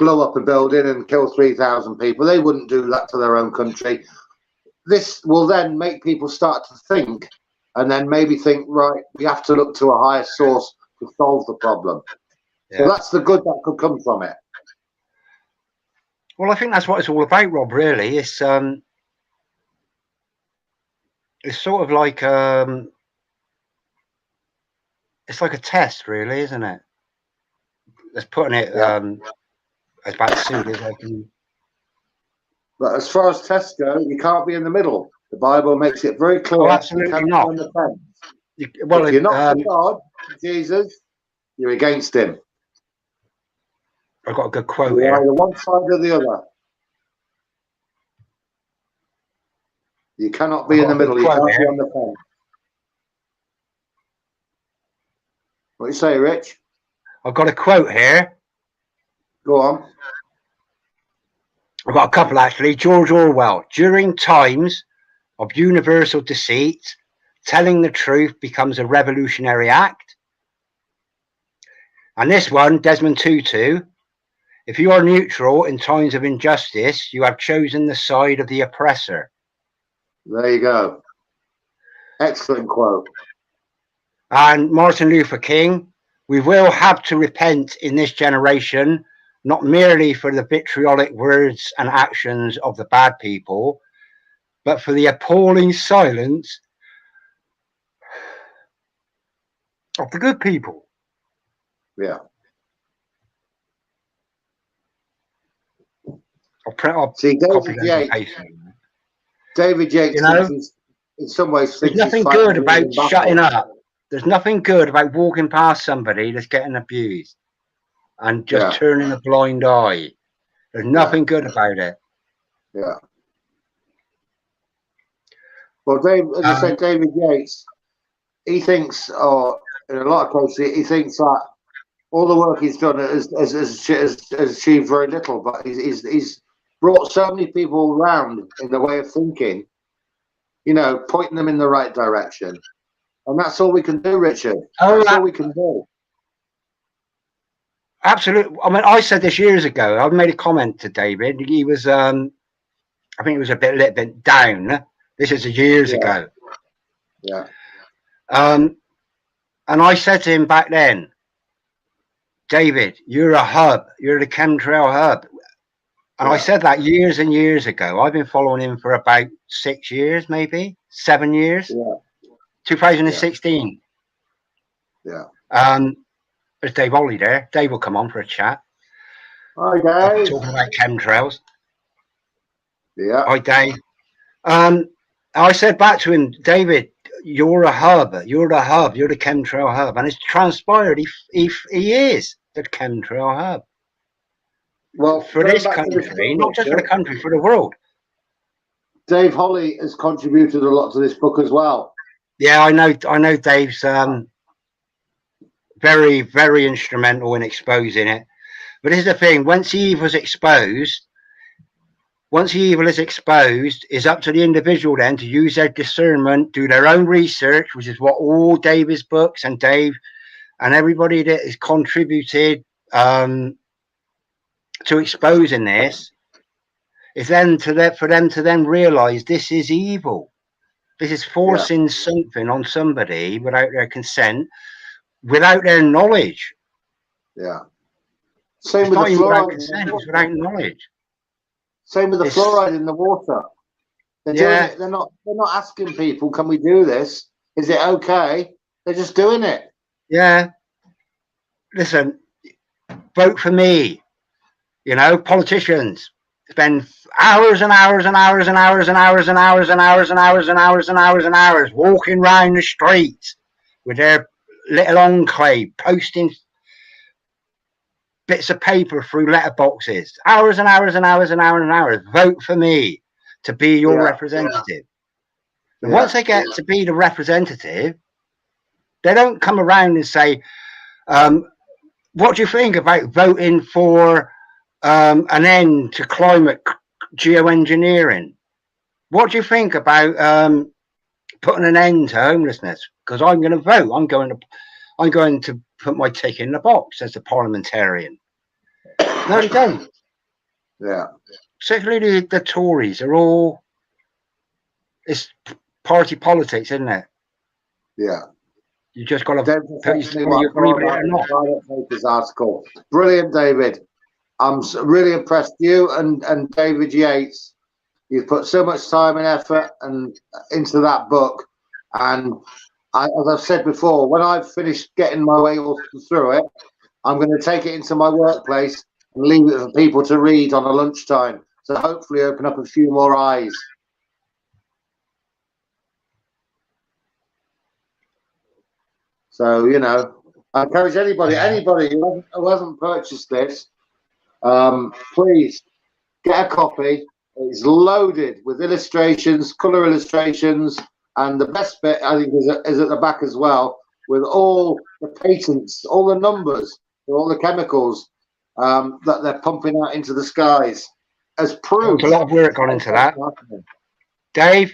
blow up a building and kill 3,000 people. They wouldn't do that to their own country. This will then make people start to think, and then maybe think, right, we have to look to a higher source to solve the problem. Yeah. So that's the good that could come from it. Well, I think that's what it's all about, Rob, really. It's sort of like it's like a test, really, isn't it? Let's putting it as about soon as I can. But as far as tests go, you can't be in the middle. The Bible makes it very clear. Oh, absolutely not. On the fence. Well, if you're not for God, Jesus, you're against him. I've got a good quote You're here. either one side or the other. You cannot be in the middle. You can't be on the fence. What do you say, Rich? I've got a quote here. Go on. I've got a couple, actually. George Orwell. During times of universal deceit, telling the truth becomes a revolutionary act. And this one, Desmond Tutu. If you are neutral in times of injustice, you have chosen the side of the oppressor. There you go. Excellent quote. And Martin Luther King. We will have to repent in this generation, not merely for the vitriolic words and actions of the bad people, but for the appalling silence of the good people. Yeah. I'll see, David Yates, you know, in some ways, there's nothing good about shutting up. There's nothing good about walking past somebody that's getting abused and just turning a blind eye. There's nothing good about it. Yeah. Well, Dave, as I said, David Yates, he thinks, or in a lot of cases, he thinks that all the work he's done has achieved very little, but he's brought so many people around in the way of thinking, you know, pointing them in the right direction. And that's all we can do, Richard. That's all we can do. Absolutely. I mean, I said this years ago. I made a comment to David. He was, I think he was a little bit down. This is years ago. Yeah. And I said to him back then, David, you're a hub. You're the chemtrail hub. And I said that years and years ago. I've been following him for about 6 years, maybe 7 years. Yeah. 2016. Yeah. There's Dave Ollie there. Dave will come on for a chat. Hi, Dave. Talking about chemtrails. Yeah. Hi, Dave. I said back to him, David, you're a hub. You're the hub. You're the chemtrail hub. And it's transpired. He is the chemtrail hub. Well, for this country, not just for the country, for the world. Dave Holly has contributed a lot to this book as well. Yeah, I know Dave's very, very instrumental in exposing it. But here's the thing, once evil is exposed, it's up to the individual then to use their discernment, do their own research, which is what all David's books and Dave and everybody that has contributed to exposing this, is then for them to then realize this is evil. This is forcing something on somebody without their consent, without their knowledge. Yeah. Same with the fluoride. Without consent, it's without knowledge. Same with the fluoride in the water. They're doing it. They're not asking people, can we do this? Is it okay? They're just doing it. Yeah. Listen, vote for me. You know, politicians spend hours and hours and hours and hours and hours and hours and hours and hours and hours and hours and hours walking around the streets with their little enclave posting bits of paper through letterboxes, hours and hours and hours and hours and hours. Vote for me to be your representative. And once they get to be the representative, they don't come around and say, what do you think about voting for an end to climate geoengineering? What do you think about putting an end to homelessness? Because I'm going to vote. I'm going to put my tick in the box as a parliamentarian. No, they don't. Yeah. Particularly the Tories are all. It's party politics, isn't it? Yeah. You just got to This article. Brilliant, David. I'm really impressed. You and David Yates. You've put so much time and effort and into that book, and as I've said before, when I've finished getting my way through it, I'm going to take it into my workplace and leave it for people to read on a lunchtime. So hopefully, open up a few more eyes. So I encourage anybody who hasn't purchased this, please get a copy. It's loaded with illustrations, color illustrations, and the best bit I think is at the back as well, with all the patents, all the numbers, all the chemicals that they're pumping out into the skies as proof. There's a lot of work gone into that. Dave,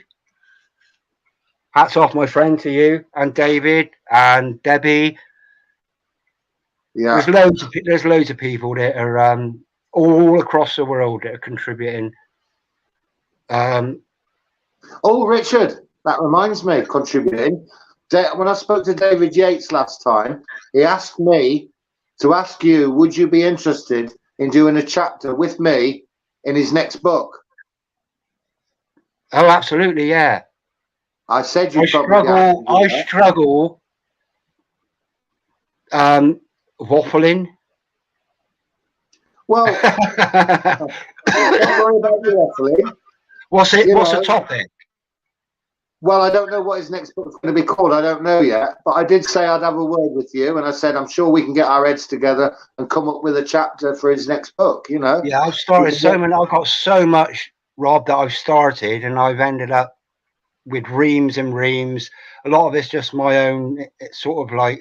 hats off, my friend, to you and David and Debbie. Yeah, there's loads of people that are all across the world that are contributing. Richard, that reminds me, contributing. When I spoke to David Yates last time, he asked me to ask you, would you be interested in doing a chapter with me in his next book? Oh, absolutely, yeah. I said I struggle waffling. Well, don't worry about the waffling. What's the topic? Well, I don't know what his next book's going to be called. I don't know yet. But I did say I'd have a word with you, and I said I'm sure we can get our heads together and come up with a chapter for his next book. Yeah, I've started I've got so much, Rob, that I've started, and I've ended up with reams and reams. A lot of it's just my own. It's sort of like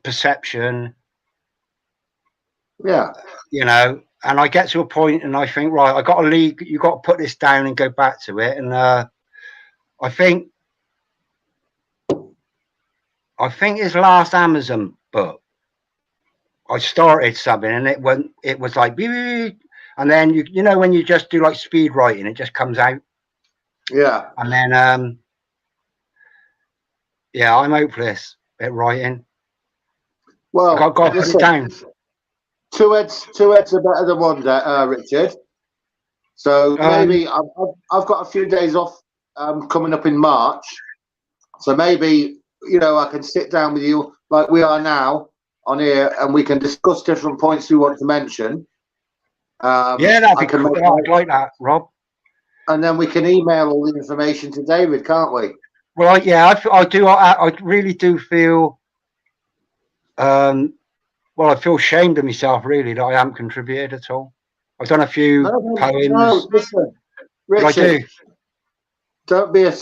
perception. Yeah. And I get to a point and I think, right, I got to leave. You got to put this down and go back to it. And I think his last Amazon book, I started something and it was like, and then you know when you just do like speed writing, it just comes out. Yeah. And then I'm hopeless at writing. Well, I've got to put it down. Two heads are better than one, Richard. So maybe I've got a few days off coming up in March. So maybe I can sit down with you like we are now on here, and we can discuss different points we want to mention. That'd be cool. I'd like that, Rob. And then we can email all the information to David, can't we? Well, I do. I really do feel. Well, I feel ashamed of myself, really, that I haven't contributed at all. I've done a few poems. No, listen, Richard, I do. Don't be a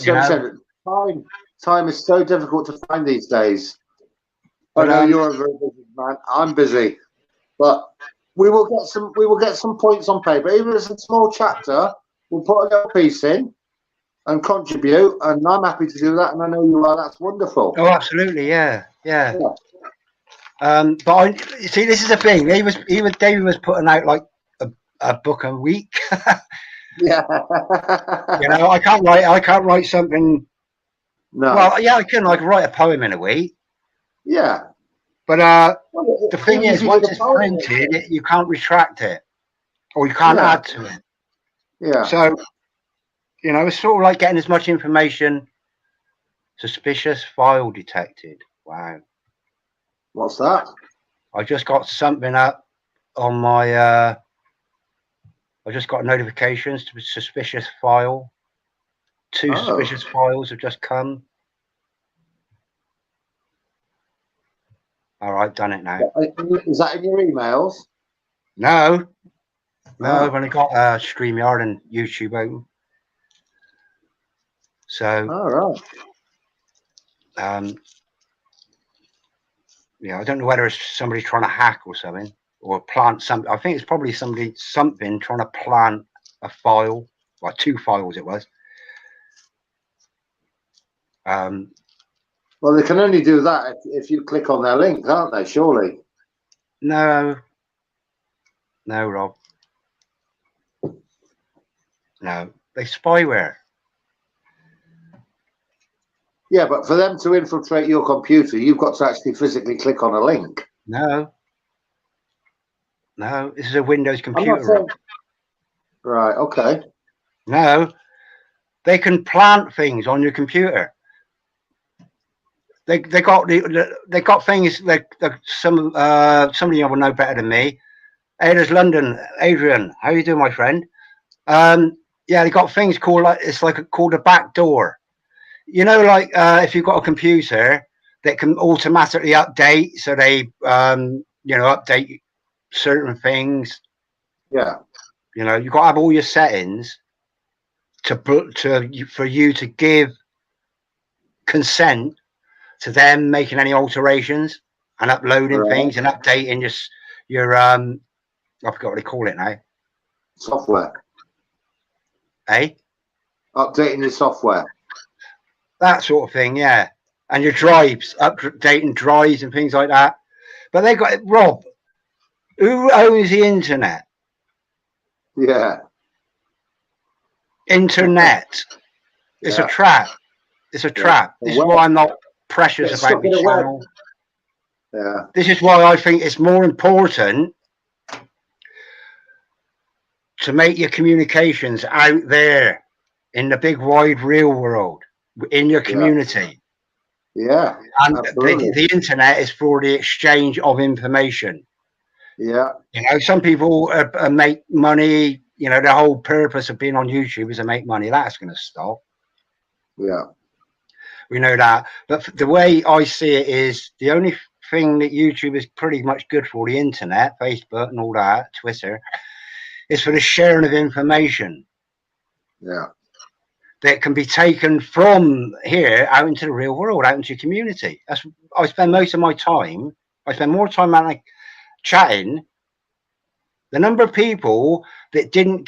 time is so difficult to find these days. But, I know you're a very busy man. I'm busy, but we will get some points on paper. Even if it's a small chapter, we'll put a little piece in and contribute. And I'm happy to do that. And I know you are. That's wonderful. Oh, absolutely, yeah. But see, this is the thing. David was putting out like a book a week. Yeah. I can't write something. No. Well, yeah, I can write a poem in a week. Yeah. But the thing is, once it's printed, you can't retract it, or you can't add to it. Yeah. So, it's sort of like getting as much information. Suspicious file detected. Wow. What's that? I just got something up on my. I just got notifications to a suspicious file. Two suspicious files have just come. All right, done it now. Is that in your emails? No, I've Oh, only got StreamYard and YouTube open. So, all right. Yeah, I don't know whether it's somebody trying to hack or something, or plant something. I think it's probably something trying to plant a file, well, 2 files it was. Well, they can only do that if you click on their link, can't they? Surely. No, Rob. No, they spyware. Yeah, but for them to infiltrate your computer, you've got to actually physically click on a link. No, this is a Windows computer. Saying... Right, okay. No, they can plant things on your computer. They got things like somebody will know better than me. Hey, there's London, Adrian. How you doing, my friend? Yeah, they got things called called a back door. You know, like if you've got a computer that can automatically update, so they update certain things. Yeah. You know, you've got to have all your settings for you to give consent to them making any alterations and uploading things and updating your I forgot what they call it now. Software. Eh? Updating your software. That sort of thing, yeah. And your drives, updating drives and things like that. But they got it, Rob. Who owns the internet? Yeah. Internet. It's a trap. It's a trap. This is why I'm not precious about my channel. Yeah. This is why I think it's more important to make your communications out there in the big wide real world, in your community. Yeah. And the internet is for the exchange of information. Yeah. You know, some people make money. You know, the whole purpose of being on YouTube is to make money. That's going to stop. Yeah. We know that. But the way I see it is the only thing that YouTube is pretty much good for, the internet, Facebook and all that, Twitter, is for the sharing of information. Yeah. That can be taken from here out into the real world, out into your community. I spend most of my time. I spend more time like chatting. The number of people that didn't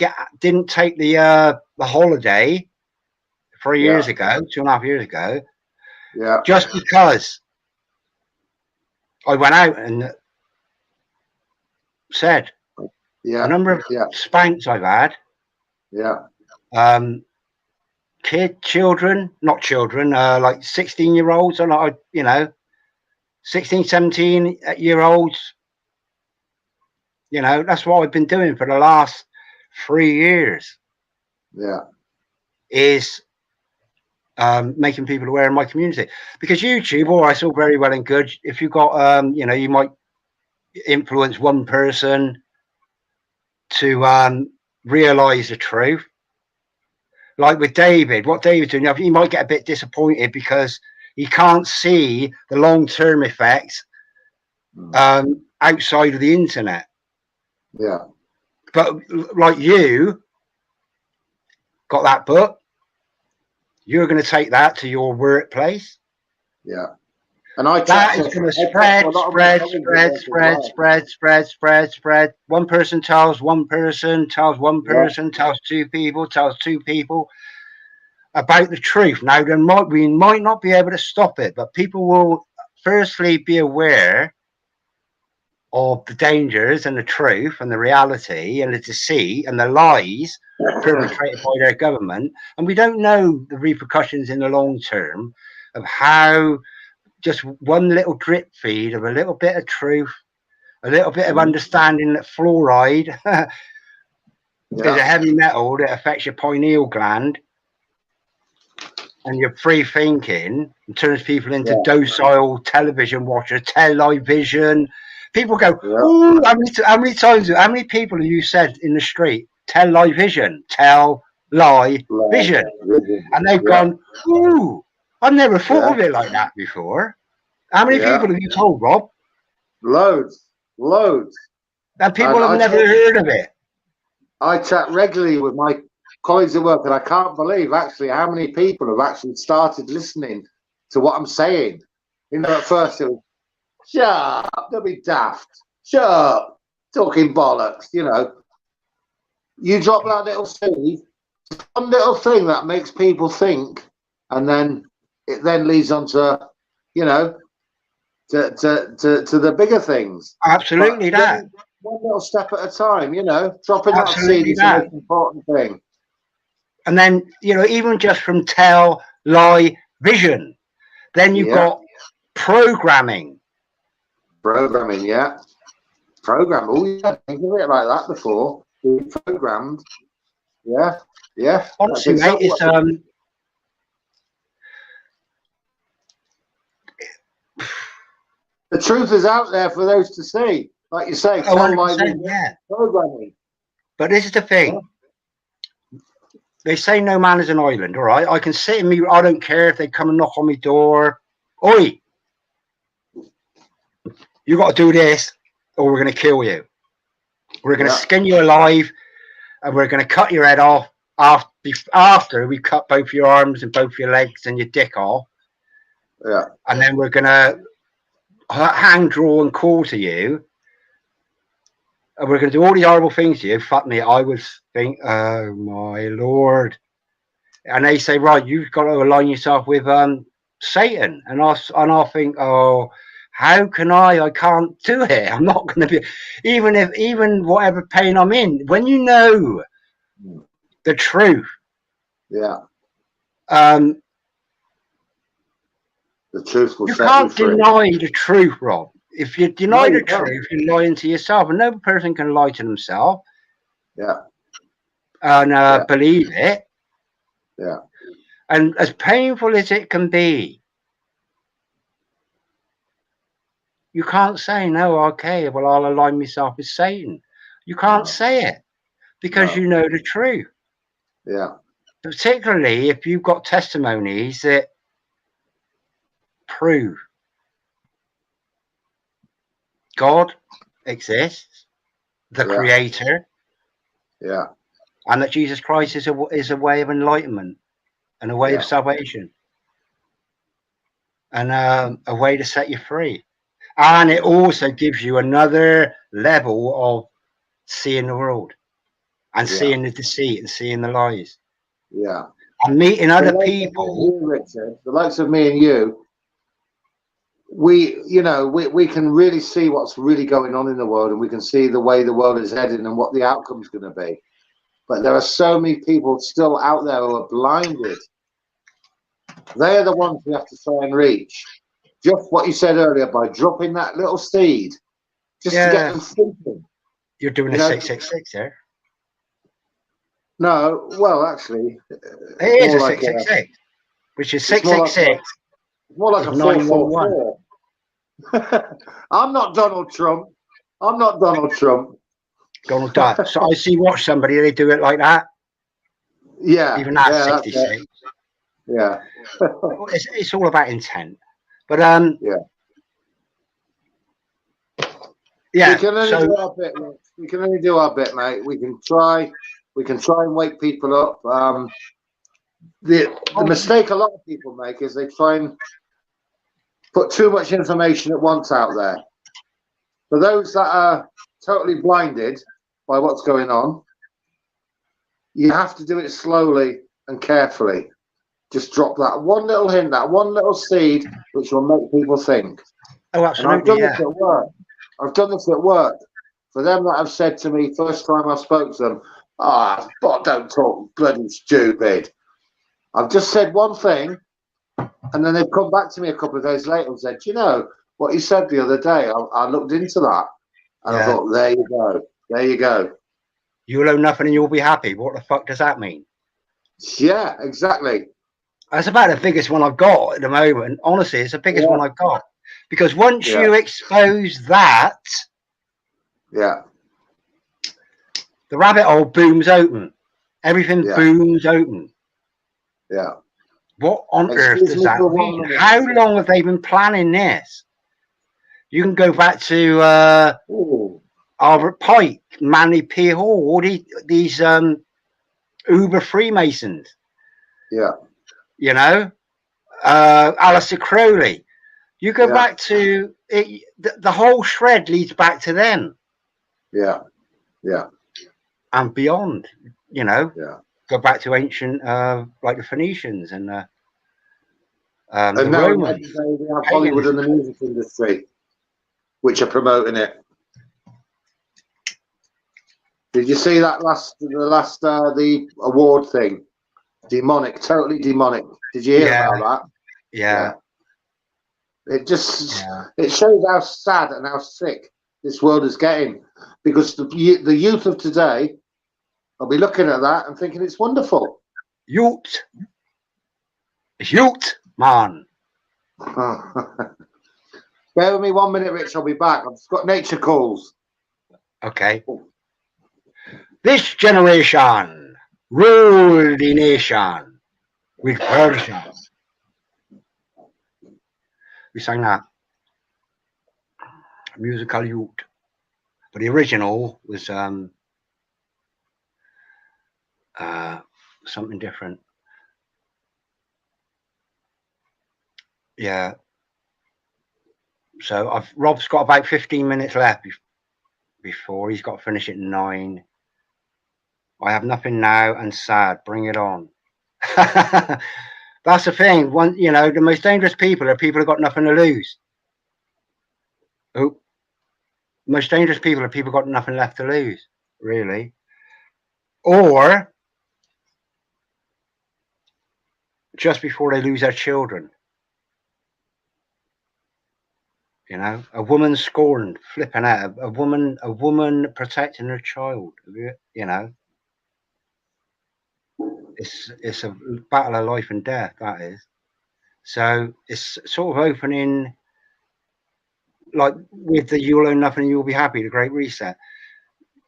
take the holiday 3 years ago, 2.5 years ago, just because I went out and said the number of spanks I've had. Children, not children, like 16-year-olds, or like, 16, 17-year-olds. You know, that's what I've been doing for the last 3 years. Yeah. Is making people aware in my community. Because YouTube, all right, it's all very well and good. If you've got, you might influence one person to realize the truth. Like with David, what David's doing, he might get a bit disappointed because he can't see the long-term effects outside of the internet. Yeah. But like you got that book, you're going to take that to your workplace. Yeah. And that is going to spread. One person tells one person, tells one person, tells two people about the truth. Now, we might not be able to stop it, but people will firstly be aware of the dangers and the truth and the reality and the deceit and the lies perpetrated by their government. And we don't know the repercussions in the long term of how just one little drip feed of a little bit of truth, a little bit of understanding that fluoride is a heavy metal that affects your pineal gland and your free thinking and turns people into docile television watchers, television. People go, ooh, how many times, how many people have you said in the street, television, vision? And they've gone, ooh, I've never thought of it like that before. How many people have you told, Rob? Loads, loads. And people And have never heard of it. I chat regularly with my colleagues at work, and I can't believe actually how many people have actually started listening to what I'm saying. You know, at first it was, shut up, don't be daft, shut up, talking bollocks, you know. You drop that little seed, one little thing that makes people think, and then it then leads on to, you know, to the bigger things. Absolutely But that. one little step at a time, you know, dropping that seed Absolutely is the that. most important thing. And then, you know, even just from tell, lie, vision, then you've got programming. Programming, yeah. Program. Oh, yeah. Think of it like that before. Being programmed. Yeah. Yeah. Honestly, mate, it's the truth is out there for those to see. Like you say, tell lie, yeah. programming. But this is the thing. Yeah. They say no man is an island, all right? I can sit in me, I don't care if they come and knock on my door. Oi! You got to do this, or we're going to kill you. We're going to skin you alive, and we're going to cut your head off after we cut both your arms and both your legs and your dick off. Yeah. And then we're going to hang, draw, and quarter you. And we're going to do all these horrible things to you. Fuck me, I would think, oh my Lord. And they say, right, you've got to align yourself with Satan. And I'll think, oh, how can I can't do it. I'm not going to be, even whatever pain I'm in, when you know the truth. Yeah. The truth will you set can't you free. deny the truth, Rob. If you deny the truth, you're lying to yourself, and no person can lie to themselves. Yeah. And believe it. Yeah. And as painful as it can be, you can't say, no, okay, well, I'll align myself with Satan. You can't say it because you know the truth. Yeah. Particularly if you've got testimonies that prove God exists, the Creator, and that Jesus Christ is a way of enlightenment and a way of salvation and a way to set you free. And it also gives you another level of seeing the world and seeing the deceit and seeing the lies. Yeah. And meeting other people. You, Richard, the likes of me and you, we can really see what's really going on in the world, and we can see the way the world is heading and what the outcome's going to be. But there are so many people still out there who are blinded. They are the ones we have to try and reach. Just what you said earlier, by dropping that little seed, just to get them thinking. You're doing a 666 there. No, well, actually, it is a 666, which is 666. More like a 444. I'm not Donald Trump. I'm not Donald Trump. Donald Duck. So I watch somebody, they do it like that. Yeah. Even that's 66. Yeah. It's all about intent. But we can only do our bit. We can only do our bit, mate. We can try and wake people up. The mistake a lot of people make is they try and put too much information at once out there. For those that are totally blinded by what's going on, you have to do it slowly and carefully. Just drop that one little hint, that one little seed, which will make people think. Oh, absolutely. And I've done this at work. I've done this at work. For them that have said to me, first time I spoke to them, but don't talk bloody stupid. I've just said one thing, and then they've come back to me a couple of days later and said, you know, what you said the other day, I looked into that. And I thought, there you go. There you go. You'll own nothing and you'll be happy. What the fuck does that mean? Yeah, exactly. That's about the biggest one I've got at the moment. Honestly, it's the biggest one I've got. Because once you expose that, the rabbit hole booms open. Everything booms open. Yeah. What on earth does that mean? How long have they been planning this? You can go back to Albert Pike, Manly P. Hall, all these Uber Freemasons. Yeah. You know, Alistair Crowley. You go back to it. The whole shred leads back to them. Yeah. Yeah. And beyond. You know. Yeah. Go back to ancient, like the Phoenicians and the now Romans. we have Hollywood and the music industry, which are promoting it. Did you see that the award thing? Demonic, totally demonic. Did you hear about that? Yeah. It just it shows how sad and how sick this world is getting, because the youth of today will be looking at that and thinking it's wonderful. Youth, man. Bear with me 1 minute, Rich. I'll be back. I've just got nature calls. Okay. This generation rule the nation with Persia. We sang that. Musical youth. But the original was something different. Yeah. So Rob's got about 15 minutes left before he's got to finish at 9. I have nothing now and sad. Bring it on. That's the thing. You know, the most dangerous people are people who've got nothing to lose. Oh, most dangerous people are people who've got nothing left to lose, really. Or just before they lose their children. You know, a woman scorned, flipping out. A woman protecting her child. You know, it's a battle of life and death. That is. So it's sort of opening, like with the "You'll own nothing and you'll be happy," the Great Reset.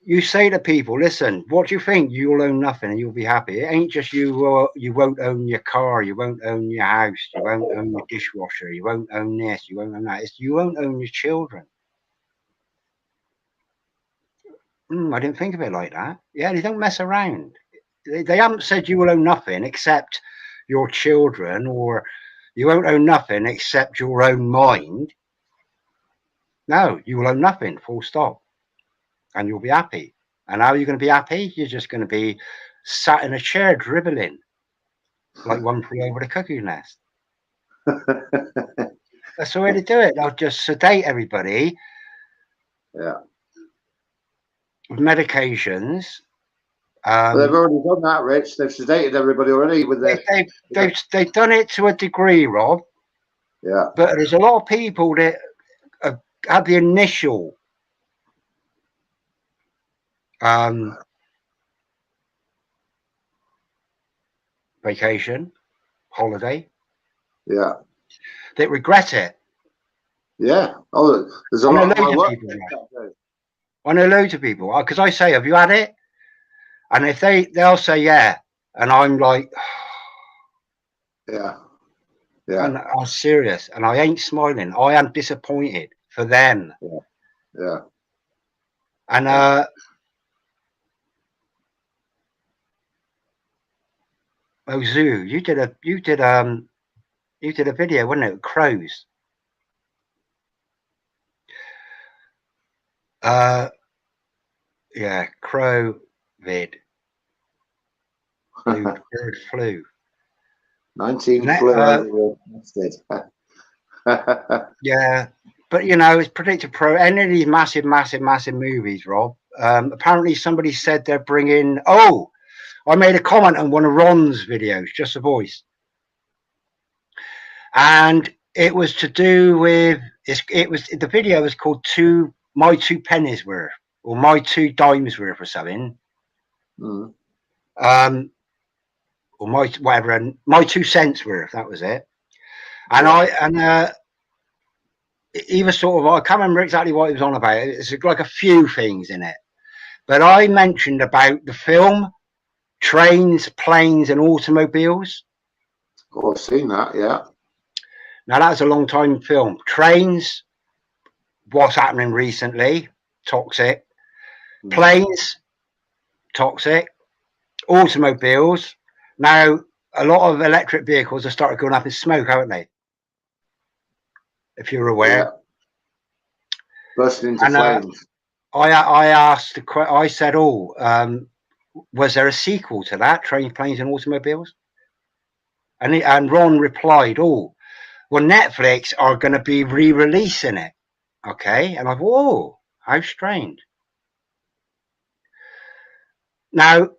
You say to people, listen, what do you think? You'll own nothing and you'll be happy. It ain't just you won't own your car, you won't own your house, you won't own your dishwasher, you won't own this, you won't own that. It's you won't own your children. I didn't think of it like that. Yeah, they don't mess around. They haven't said you will own nothing except your children, or you won't own nothing except your own mind. No, you will own nothing, full stop. And you'll be happy. And how are you going to be happy? You're just going to be sat in a chair dribbling like one flew over the cuckoo nest. That's the way to do it. They'll just sedate everybody. Yeah. With medications. Well, they've already done that, Rich. They've sedated everybody already with their. They've done it to a degree, Rob. Yeah. But there's a lot of people that have had the initial vacation, holiday. Yeah. That regret it. Yeah. Oh, there's a lot of my work. I know loads of people, because I say, have you had it? And if they'll say, yeah. And I'm like, yeah. Yeah. And I'm serious. And I ain't smiling. I am disappointed for them. Yeah. Yeah. And Zoo, you did a video, wasn't it? Crows. Yeah, crow vid. Bird flu. 19 flu. Yeah, but you know, it's predicted any of these massive movies, Rob. Apparently somebody said they're bringing. Oh, I made a comment on one of Ron's videos, just a voice, and it was to do with the video was called My Two Pennies Worth, or My Two Dimes Worth, or something. Or my 2 cents worth. That was it. And he was sort of, I can't remember exactly what he was on about. It's like a few things in it, but I mentioned about the film Trains, Planes and Automobiles. Oh, I've seen that. Yeah. Now that was a long time film. Trains, what's happening recently, toxic. Mm. Planes, toxic. Automobiles. Now, a lot of electric vehicles have started going up in smoke, haven't they? If you're aware. Yeah. Bursting into And flames. I asked, I said, was there a sequel to that, Trains, Planes and Automobiles? And Ron replied, well, Netflix are going to be re-releasing it. Okay. And I thought, oh, how strange. Now,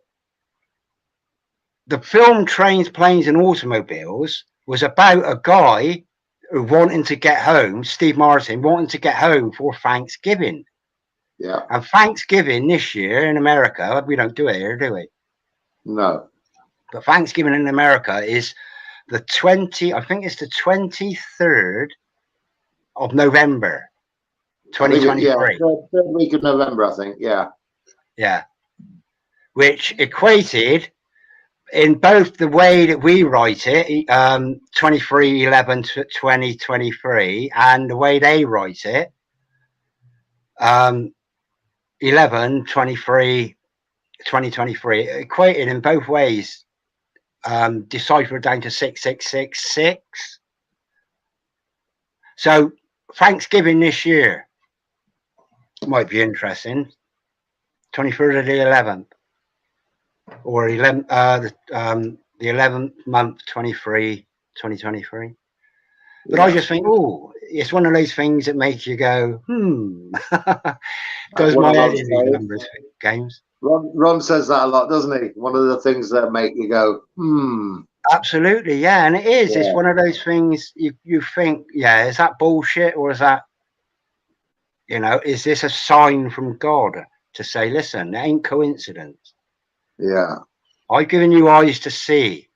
the film Trains, Planes and Automobiles was about a guy who wanting to get home, Steve Martin, wanting to get home for Thanksgiving. Yeah. And Thanksgiving this year in America, we don't do it here, do we? No. But Thanksgiving in America is I think it's the 23rd of November, 2023. Yeah, third week of November, I think. Yeah. Yeah. Which equated in both the way that we write it, 23/11/2023, and the way they write it, 11/23/2023, equated in both ways, deciphered down to 6666. So Thanksgiving this year might be interesting. 23rd of the 11th, or 11, the 11th month, 2023. But Yeah. I just think, it's one of those things that makes you go, goes my head in these numbers games. Ron says that a lot, doesn't he? One of the things that make you go, Absolutely, yeah, and it is. Yeah. It's one of those things you think, yeah, is that bullshit, or is that, is this a sign from God to say, listen, it ain't coincidence. Yeah. I've given you eyes to see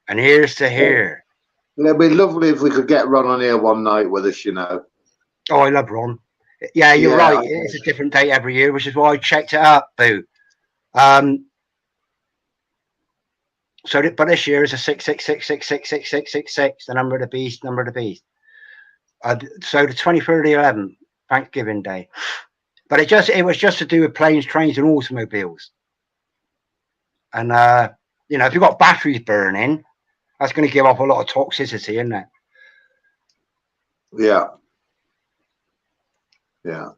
and ears to hear. It'd be lovely if we could get Ron on here one night with us, Oh, I love Ron. Yeah, you're right. It's a different date every year, which is why I checked it up, boo. But this year is a 666666666, the number of the beast, So the 23rd of the 11th, Thanksgiving Day. But it was just to do with planes, trains, and automobiles. And if you've got batteries burning, that's going to give off a lot of toxicity, isn't it? Yeah. Yeah.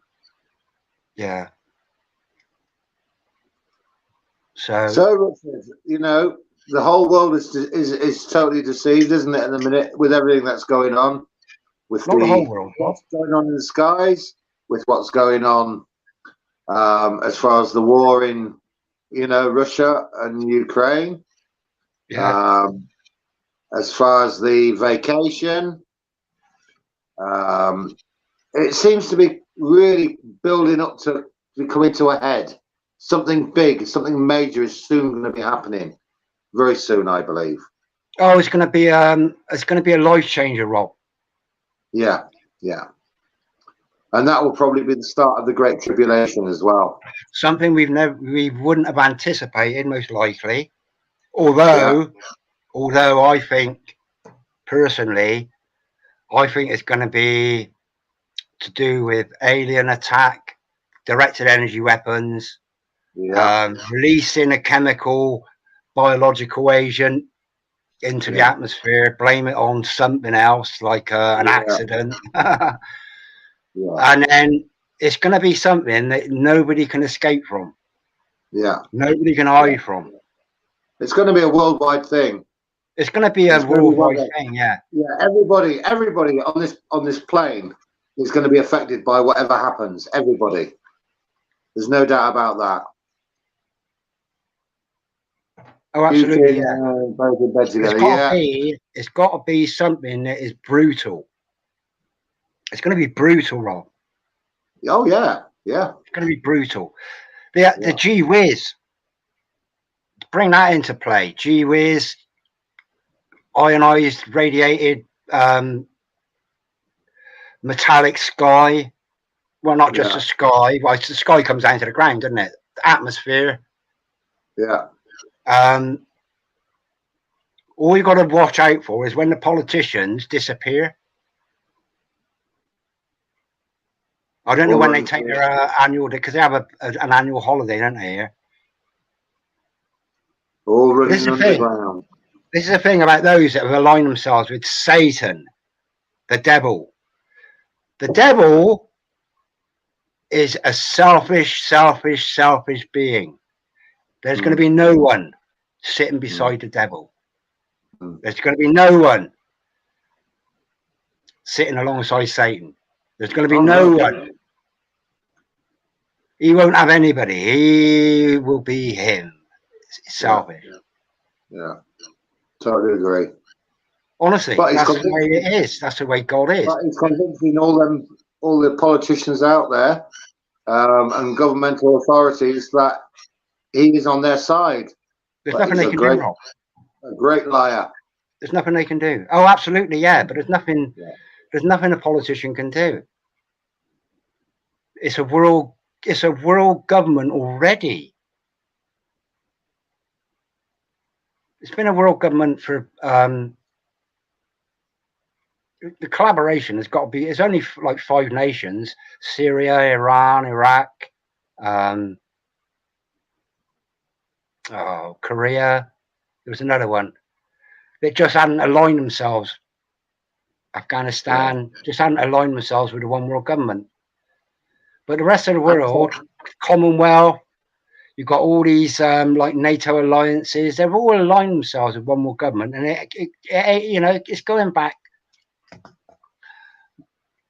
Yeah. So Richard, the whole world is totally deceived, isn't it, in the minute, with everything that's going on, with not the whole world, what's going on in the skies, with what's going on as far as the war in Russia and Ukraine. Yeah. As far as the vacation, it seems to be really building up to coming to a head. Something big, something major is soon going to be happening. Very soon, I believe. Oh, it's going to be a life changer, Rob. Yeah, yeah. And that will probably be the start of the Great Tribulation as well. Something we wouldn't have anticipated, most likely. Although I think, personally, it's going to be to do with alien attack, directed energy weapons, releasing a biological agent into the atmosphere, blame it on something else like an accident. And then it's going to be something that nobody can escape from. Yeah. Nobody can hide from. It's going to be a worldwide thing. It's going to be a worldwide thing, yeah. Yeah, everybody on this plane is going to be affected by whatever happens. Everybody. There's no doubt about that. Oh, absolutely, yeah. It's got to be something that is brutal. It's going to be brutal, Rob. Oh, yeah, yeah. It's going to be brutal. The gee whiz. Bring that into play. Gee whiz, ionized, radiated, metallic sky. Well, not just the sky. Well, the sky comes down to the ground, doesn't it? The atmosphere. Yeah. All you got to watch out for is when the politicians disappear. I don't know when they take their annual, because they have an annual holiday, don't they? Here. All This running underground. This is the thing about those that have aligned themselves with Satan, the devil. The devil is a selfish being. There's going to be no one sitting beside the devil. There's going to be no one sitting alongside Satan. There's going to be no one. He won't have anybody. He will be him. It's selfish. Yeah. Totally agree. Honestly, that's the way it is. That's the way God is. But he's convincing all the politicians out there and governmental authorities that he is on their side. There's nothing they can do, Rob. A great liar. There's nothing they can do. Oh, absolutely, yeah. But there's nothing. Yeah. There's nothing a politician can do. It's a world. It's a world government already. It's been a world government for. The collaboration has got to be. It's only like 5 nations: Syria, Iran, Iraq, Korea. There was another one. They just hadn't aligned themselves. Afghanistan just hadn't aligned themselves with the one world government. But the rest of the world, Commonwealth, you've got all these like NATO alliances. They've all aligned themselves with one world government, and it's going back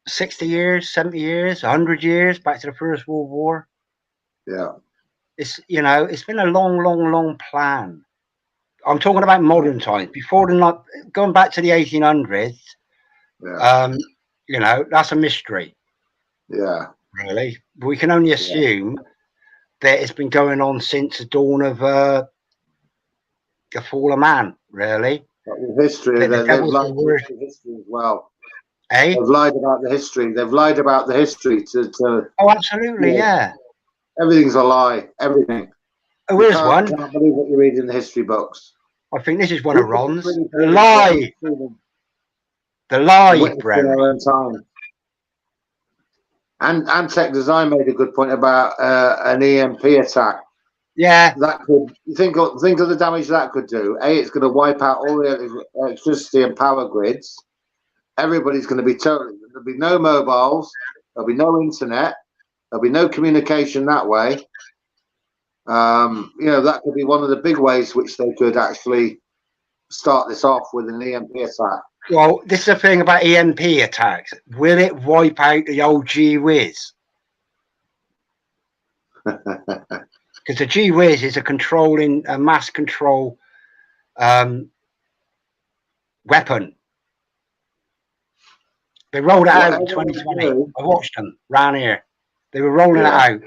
60 years, 70 years, 100 years back to the First World War. Yeah, it's been a long plan. I'm talking about modern times, before going back to the 1800s. Yeah. That's a mystery. Yeah, really. We can only assume that it's been going on since the dawn of the fall of man, really. But the history, they've lied about the history as well. They've lied about the history. They've lied about the history to oh, absolutely, yeah. Everything's a lie. Everything. Oh, here's one. Can't believe what you read in the history books. I think this is one of Ron's. The lie. The lie, Brennan. And Tech Design made a good point about an EMP attack. Yeah. That could think of the damage that could do. It's going to wipe out all the electricity and power grids. Everybody's going to be totally. There'll be no mobiles. There'll be no internet. There'll be no communication that way. That could be one of the big ways which they could actually start this off with an EMP attack. Well, this is the thing about EMP attacks. Will it wipe out the old G-Whiz? Because the G-Whiz is a mass control weapon. They rolled it out in 2020. I watched them round here. They were rolling it out,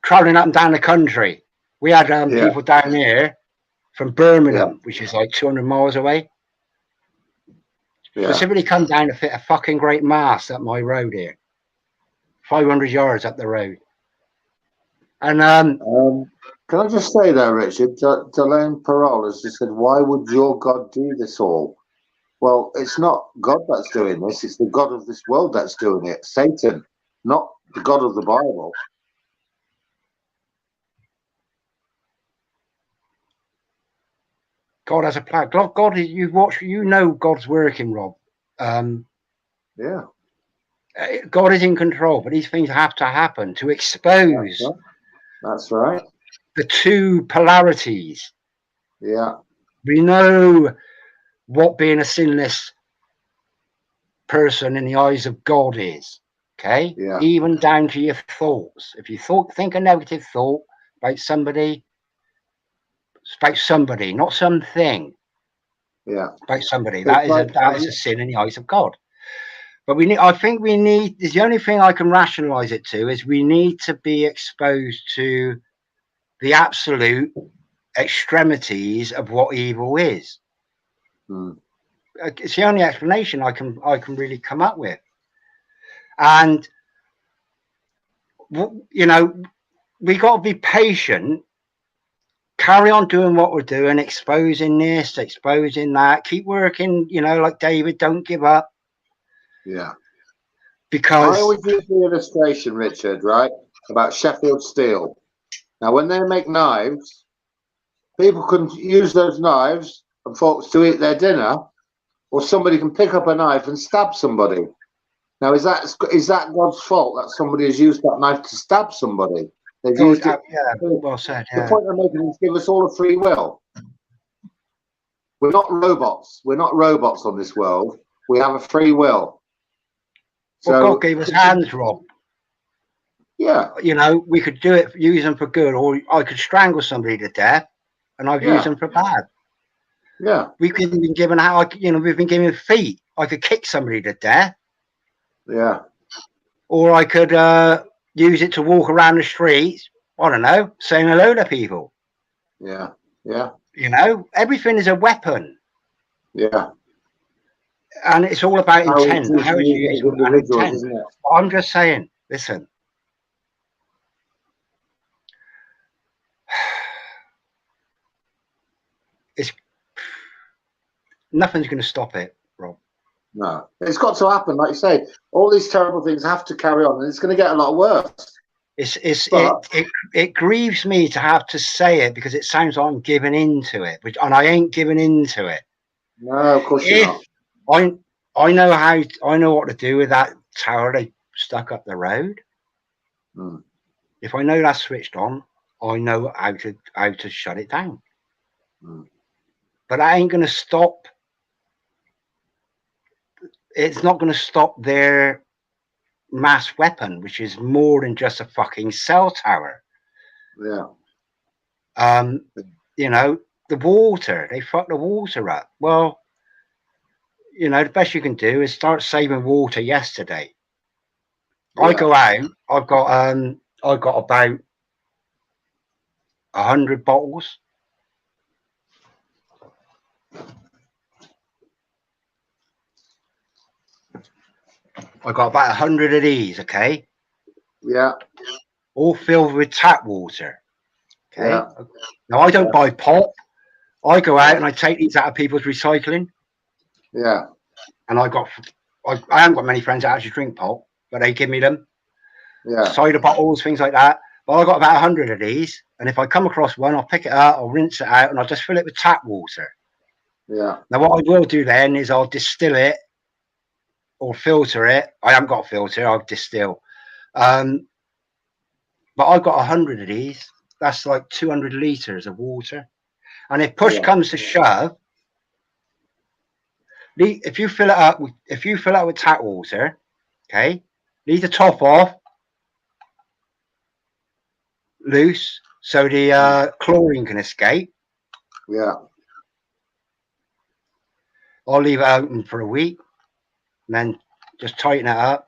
traveling up and down the country. We had people down here from Birmingham, which is like 200 miles away. Specifically come down to fit a fucking great mast up my road here. 500 yards up the road. And can I just say there, Richard, Delane Parole has just said, why would your God do this all? Well, it's not God that's doing this, it's the God of this world that's doing it. Satan, not the God of the Bible. God has a plan. God, you know God's working, Rob. God is in control, but these things have to happen to expose. That's right. The two polarities. Yeah. We know what being a sinless person in the eyes of God is. Okay? Yeah. Even down to your thoughts. If you think a negative thought about somebody, it's about somebody, not something. Yeah. About somebody. That is a sin in the eyes of God. But I think the only thing I can rationalize it to is we need to be exposed to the absolute extremities of what evil is. It's the only explanation I can really come up with. And we got to be patient, carry on doing what we're doing, exposing this, exposing that, keep working, like David, don't give up. Yeah. because I always use the illustration, Richard, right, about Sheffield steel. Now, when they make knives, people can use those knives and forks to eat their dinner, or somebody can pick up a knife and stab somebody. Now, is that God's fault that somebody has used that knife to stab somebody? They've used it. yeah, well said. The Yeah. point I'm making is give us all a free will. We're not robots. We're not robots on this world. We have a free will. Well, So, God gave us hands, Rob. yeah, You know, we could do it, use them for good, or I could strangle somebody to death, and I've used them for bad. yeah, We've been given out, you know, we've been given feet. I could kick somebody to death, yeah, or I could use it to walk around the streets. I don't know, saying hello to people. yeah, yeah, You know, everything is a weapon, yeah. and it's all about How we intent. choose How to it's use it used as and individuals, intent. isn't it? I'm just saying, listen. It's nothing's going to stop it, Rob. No, it's got to happen. Like you say, all these terrible things have to carry on, and it's going to get a lot worse. It grieves me to have to say it because it sounds like I'm giving into it, and I ain't giving into it. No, of course you're not. I know what to do with that tower they stuck up the road. If I know that's switched on, I know how to shut it down. But that ain't going to stop. It's not going to stop their mass weapon, which is more than just a fucking cell tower. Yeah. You know, the water, they fuck the water up. Well, you know, the best you can do is start saving water yesterday. Yeah. I go out, I've got about 100 bottles. I got about 100 of these, okay? Yeah. All filled with tap water. Okay. Yeah. Now I don't buy pop. I go out and I take these out of people's recycling. Yeah. And I haven't got many friends that actually drink pop, but they give me them. Yeah. Cider bottles, things like that. But I've got about 100 of these. And if I come across one, I'll pick it up, I'll rinse it out, and I'll just fill it with tap water. Yeah. Now what I will do then is I'll distill it or filter it. I haven't got a filter, I'll distill. But I've got 100 of these. That's like 200 litres of water. And if push comes to shove, if you fill it up with tap water, okay, leave the top off loose so the chlorine can escape. Yeah. I'll leave it open for a week and then just tighten it up.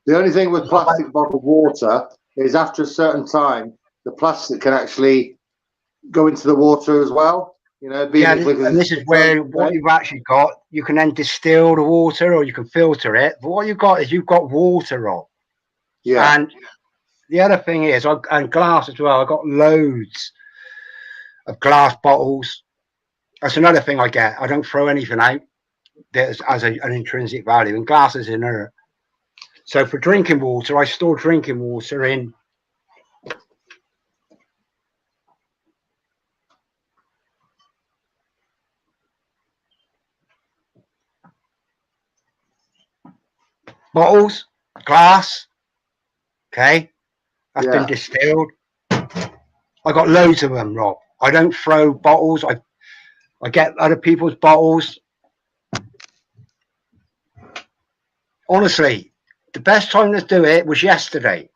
The only thing with plastic bottled water is after a certain time, the plastic can actually go into the water as well. You know, and this is where what you've actually got, you can then distill the water or you can filter it. But what you've got is you've got water on. Yeah. And the other thing is, and glass as well, I've got loads of glass bottles. That's another thing I get. I don't throw anything out that has an intrinsic value, and glass is inert. So for drinking water, I store drinking water in bottles, glass. Okay, that's been distilled. I got loads of them, Rob. I don't throw bottles. I get other people's bottles. Honestly, the best time to do it was yesterday.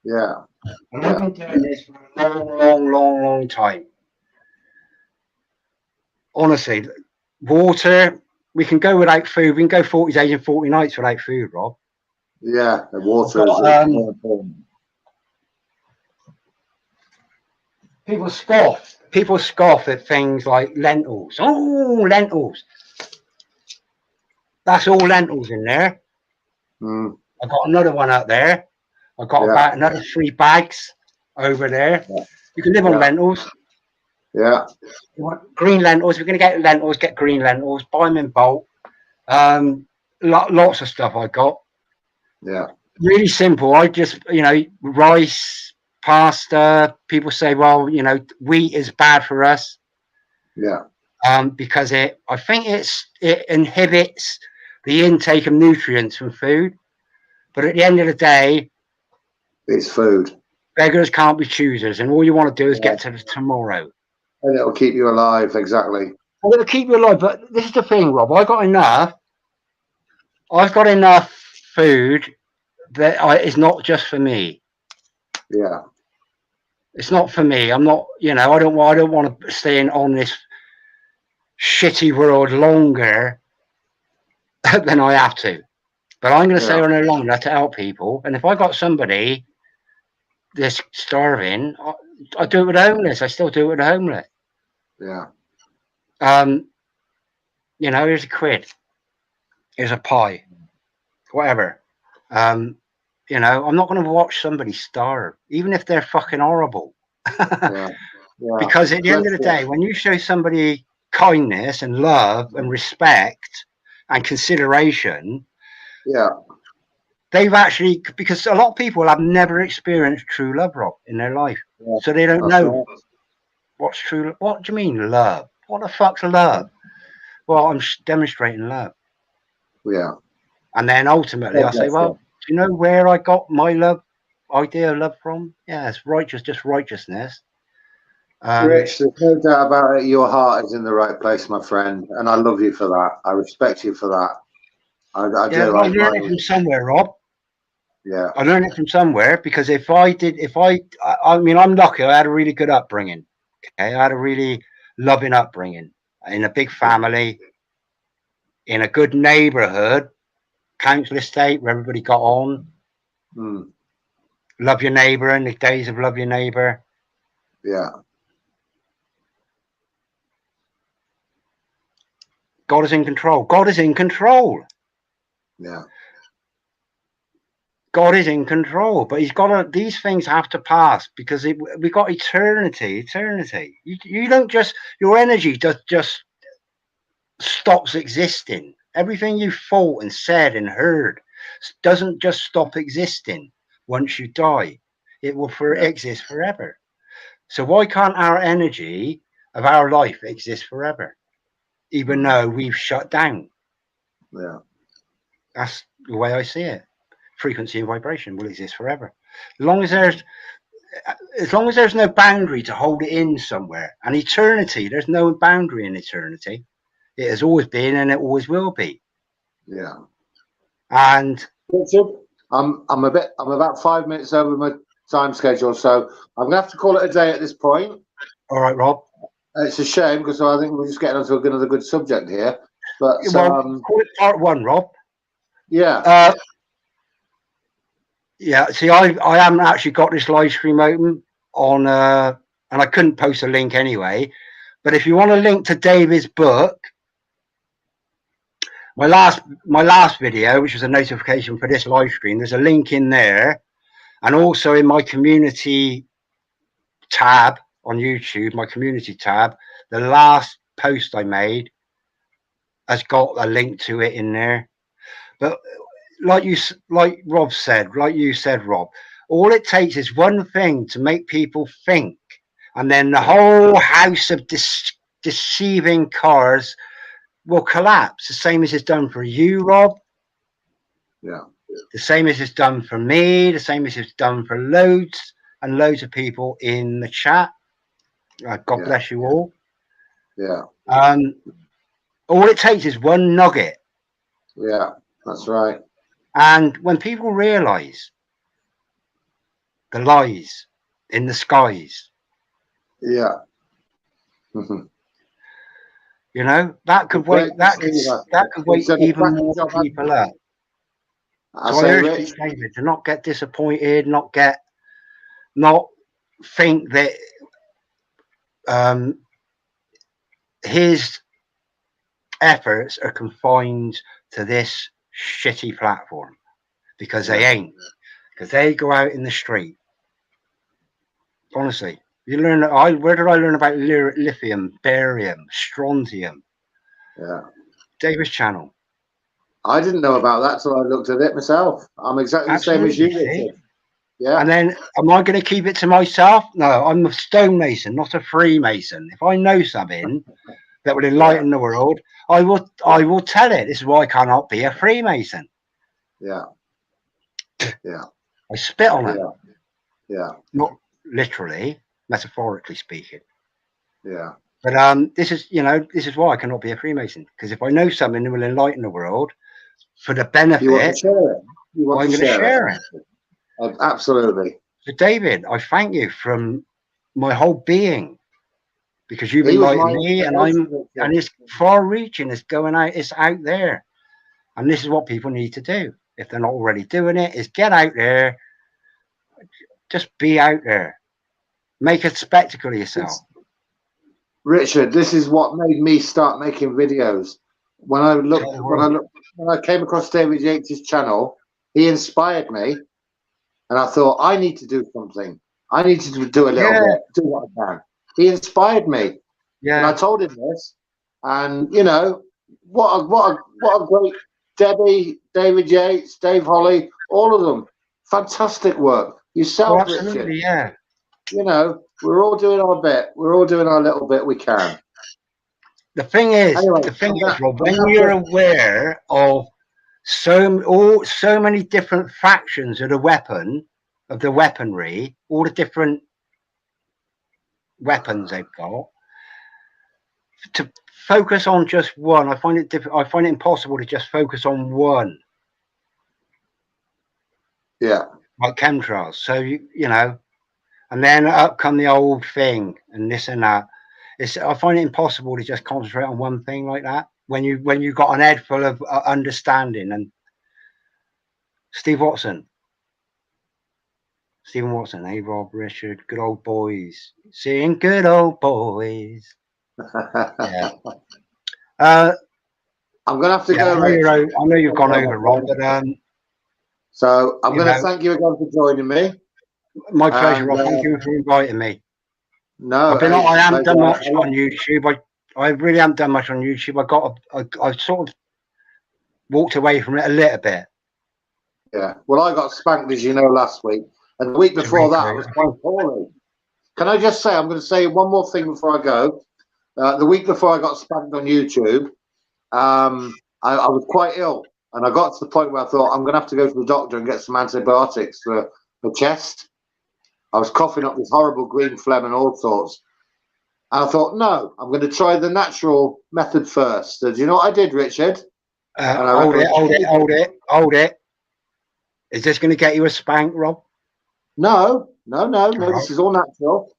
Yeah. And I've been doing this for a long time. Honestly, water, we can go without food. We can go 40 days and 40 nights without food, Rob. Yeah, the water is more important. People scoff at things like lentils. Oh, lentils. That's all lentils in there. I've got another one out there. I've got about another 3 bags over there. You can live on lentils. Yeah. You want green lentils? We're going to get lentils, get green lentils, buy them in bulk. lots of stuff I got. Yeah. Really simple. I just, rice, pasta. People say, well, wheat is bad for us. Yeah. Because I think it inhibits the intake of nutrients from food. But at the end of the day, It's food. beggars can't be choosers, and all you want to do is Yeah. get to tomorrow. And it'll keep you alive. Exactly. Well, it'll keep you alive. But this is the thing, Rob. I've got enough food that is not just for me. Yeah. It's not for me. I'm not. I don't want to stay on this shitty world longer than I have to. But I'm going to stay on it longer to help people. And if I got somebody that's starving, I do it with the homeless. I still do it with the homeless. Yeah. Here's a quid. Here's a pie. Whatever. I'm not going to watch somebody starve, even if they're fucking horrible. Yeah. Yeah. Because at the end of the day, when you show somebody kindness and love and respect and consideration, yeah, they've actually, because a lot of people have never experienced true love, Rob, in their life. Yeah. So they don't know what's true. What do you mean love? What the fuck's love? Well, I'm demonstrating love. Yeah. And then ultimately I say, well, do you know where I got my idea of love from? Yeah, it's just righteousness. Rich, there's no doubt about it. Your heart is in the right place, my friend. And I love you for that. I respect you for that. I do. I learned it from somewhere, Rob. Yeah. I learned it from somewhere because I'm lucky. I had a really good upbringing. Okay. I had a really loving upbringing in a big family, in a good neighborhood, council estate where everybody got on. Love your neighbor in the days of love your neighbor. Yeah. God is in control. God is in control. Yeah. God is in control, but these things have to pass because we got eternity. You don't just, your energy just stops existing. Everything you thought and said and heard doesn't just stop existing once you die. It will exist forever. So why can't our energy of our life exist forever, even though we've shut down? Yeah. That's the way I see it. Frequency and vibration will exist forever. As long as there's no boundary to hold it in somewhere. And eternity, there's no boundary in eternity. It has always been and it always will be. Yeah. And I'm about 5 minutes over my time schedule, so I'm gonna have to call it a day at this point. All right, Rob. It's a shame because I think we're just getting onto another good subject here. But call it part one, Rob. Yeah. Yeah. See, I haven't actually got this live stream open on, and I couldn't post a link anyway. But if you want a link to David's book, my last video, which was a notification for this live stream, there's a link in there, and also in my community tab on YouTube, my community tab, the last post I made has got a link to it in there. But like you said, Rob, all it takes is one thing to make people think, and then the whole house of deceiving cars will collapse. The same as it's done for you, Rob. Yeah. The same as it's done for me. The same as it's done for loads and loads of people in the chat. God bless you all. Yeah. All it takes is one nugget. Yeah, that's right. And when people realize the lies in the skies, yeah, that could wake even more people up. So I urge Pete David to not get disappointed, not think that his efforts are confined to this shitty platform, because they ain't. Because they go out in the street. Honestly, where did I learn about lithium, barium, strontium? Yeah. David's channel. I didn't know about that till I looked at it myself. I'm exactly the same as you, Absolutely. Richard. Yeah. And then, am I going to keep it to myself? No, I'm a stonemason, not a Freemason. If I know something that will enlighten the world, I will tell it. This is why I cannot be a Freemason. Yeah. Yeah. I spit on it. Yeah. Yeah. Not literally, metaphorically speaking. Yeah. But this is why I cannot be a Freemason. Because if I know something that will enlighten the world for the benefit, You want to share it. You want I'm to going to share it. Absolutely. So, David, I thank you from my whole being, because you've He was enlightened my me, inspiration. and it's far reaching, it's going out, it's out there. And this is what people need to do. If they're not already doing it, is get out there, just be out there, make a spectacle of yourself. Richard, this is what made me start making videos. When I came across David Yates' channel, he inspired me, and I thought I need to do something. I need to do a little bit, do what I can. He inspired me, and I told him this, and you know what a great Debbie, David Yates, Dave Holly, all of them, fantastic work. Yourself, absolutely, Richard. yeah. You know, we're all doing our bit. We're all doing our little bit we can. The thing is, Rob, when you're aware of so many different factions of the weapon, of the weaponry, all the different weapons they've got, to focus on just one, I find it impossible to just focus on one. Yeah. Like chemtrails. So you know, and then up come the old thing and this and that. I find it impossible to just concentrate on one thing like that when you got an head full of understanding. And Stephen Watson, hey Rob, Richard, good old boys, seeing good old boys. Yeah. I'm gonna have to go. I know you've gone over, Rob, but so I'm gonna thank you again for joining me. My pleasure, Rob. Thank you for inviting me. No, I haven't done much on YouTube. I really haven't done much on YouTube. I sort of walked away from it a little bit. Yeah. Well, I got spanked, as you know, last week, and the week before that, I was quite poorly. Can I just say, I'm going to say one more thing before I go. The week before I got spanked on YouTube, I was quite ill, and I got to the point where I thought I'm going to have to go to the doctor and get some antibiotics for the chest. I was coughing up this horrible green phlegm and all sorts. And I thought, no, I'm going to try the natural method first. So do you know what I did, Richard? Hold it. Is this going to get you a spank, Rob? No. This is all natural.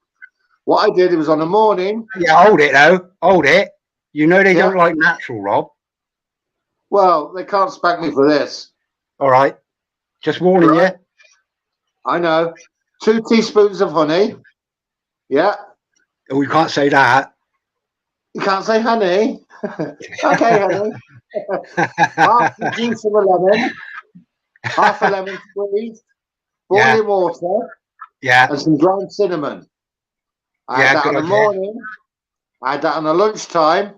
What I did, it was on a morning. Yeah, hold it, though. Hold it. You know they don't like natural, Rob. Well, they can't spank me for this. All right. Just warning you. I know. 2 teaspoons of honey. Yeah. Oh, you can't say that. You can't say honey. Okay, honey. Half the juice of a lemon. Half a lemon squeezed. Boiling water. Yeah. And some ground cinnamon. I had that in the morning. I had that on a lunchtime.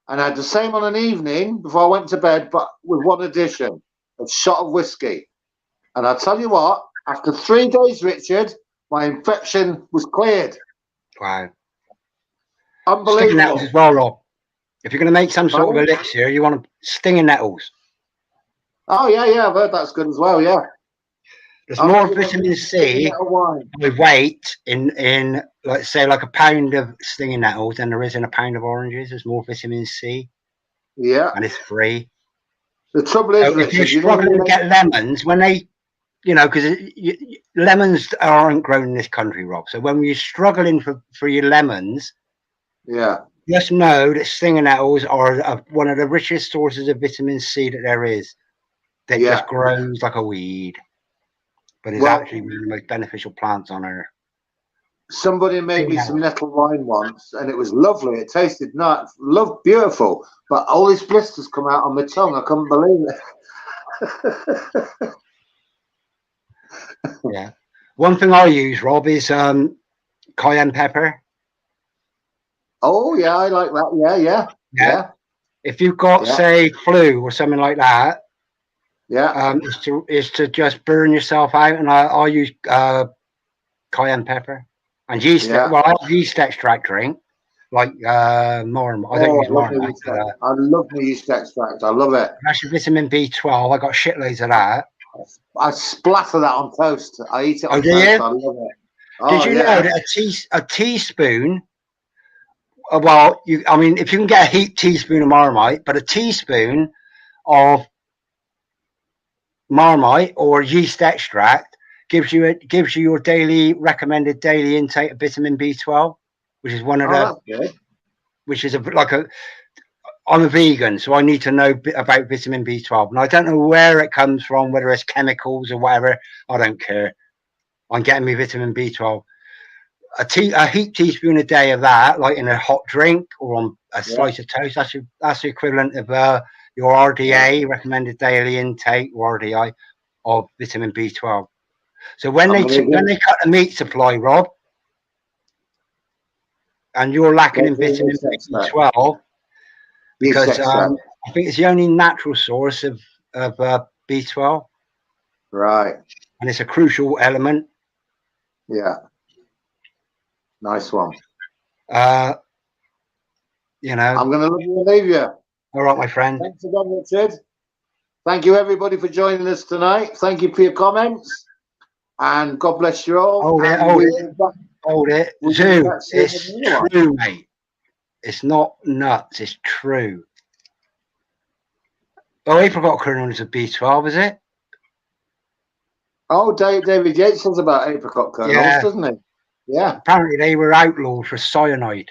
And I had the same on an evening before I went to bed, but with one addition. A shot of whiskey. And I tell you what, after 3 days, Richard, my infection was cleared. Wow. Unbelievable. Stinging nettles as well, Rob. If you're going to make some sort of elixir, you want stinging nettles. Oh, yeah, I've heard that's good as well, yeah. There's more vitamin C with weight in like say like a pound of stinging nettles than there is in a pound of oranges. There's more vitamin C. Yeah. And it's free. The trouble is, if you're struggling to get lemons, when they, you know, because lemons aren't grown in this country, Rob. So when you're struggling for your lemons, just know that stinging nettles are one of the richest sources of vitamin C that there is. That just grows like a weed, but it's actually one of the most beneficial plants on earth. Somebody made me some nettle wine once, and it was lovely. It tasted nuts, beautiful, but all these blisters come out on my tongue. I couldn't believe it. Yeah. One thing I use, Rob, is cayenne pepper. Oh yeah, I like that. Yeah. If you've got, say, flu or something like that, is to just burn yourself out. And I use cayenne pepper and yeast. Well, I have yeast extract drink, like Marmite. I don't use Marmite. I love the yeast extract. I love it. Actually, vitamin B12. I got shitloads of that. I splatter that on toast. I eat it on toast. I love it. Did you know that a teaspoon? Well, I mean, if you can get a heaped teaspoon of Marmite, but a teaspoon of Marmite or yeast extract gives you your recommended daily intake of vitamin B12, which is one of which is I'm a vegan, so I need to know about vitamin B12, and I don't know where it comes from, whether it's chemicals or whatever. I don't care. I'm getting me vitamin B12. A heaped teaspoon a day of that, like in a hot drink or on a slice of toast, that's the equivalent of your RDA, recommended daily intake, or RDI, of vitamin B12. So when they cut the meat supply, Rob, and you're lacking in vitamin B12, because I think it's the only natural source of B12. Right. And it's a crucial element. Yeah. Nice one. You know, I'm going to love you and leave you. All right, my friend. Thanks again, Richard. Thank you, everybody, for joining us tonight. Thank you for your comments. And God bless you all. Hold it. Zoo, it's true, mate. It's not nuts. It's true. Oh, apricot kernels of B12, is it? Oh, David Yates says about apricot kernels, doesn't he? Yeah. Apparently they were outlawed for cyanide.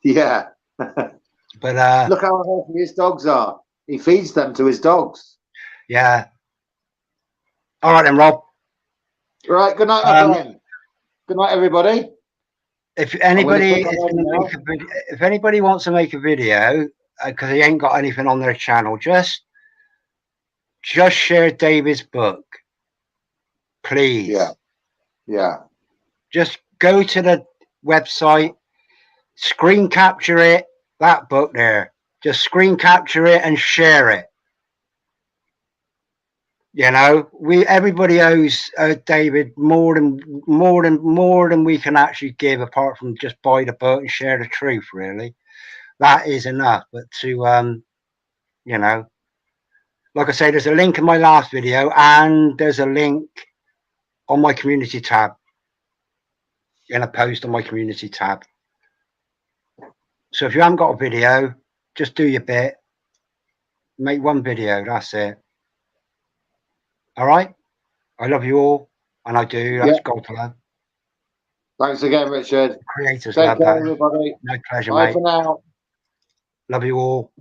Yeah. But look how healthy his dogs are. He feeds them to his dogs. Yeah. All right then, Rob. Right. Good night, my friend. Good night, everybody. If anybody if anybody wants to make a video because he ain't got anything on their channel, just share David's book, please. Yeah. Yeah. Just go to the website, screen capture it, that book there. Just screen capture it and share it. You know, everybody owes David more than we can actually give, apart from just buy the book and share the truth. Really, that is enough. But to you know, like I say, there's a link in my last video, and there's a link on my community tab, in a post on my community tab. So if you haven't got a video, just do your bit. Make one video. That's it. All right. I love you all, and I do. That's God's love. Thanks again, Richard. Creators Take love care, that. everybody. My pleasure, Bye mate. for now. Love you all.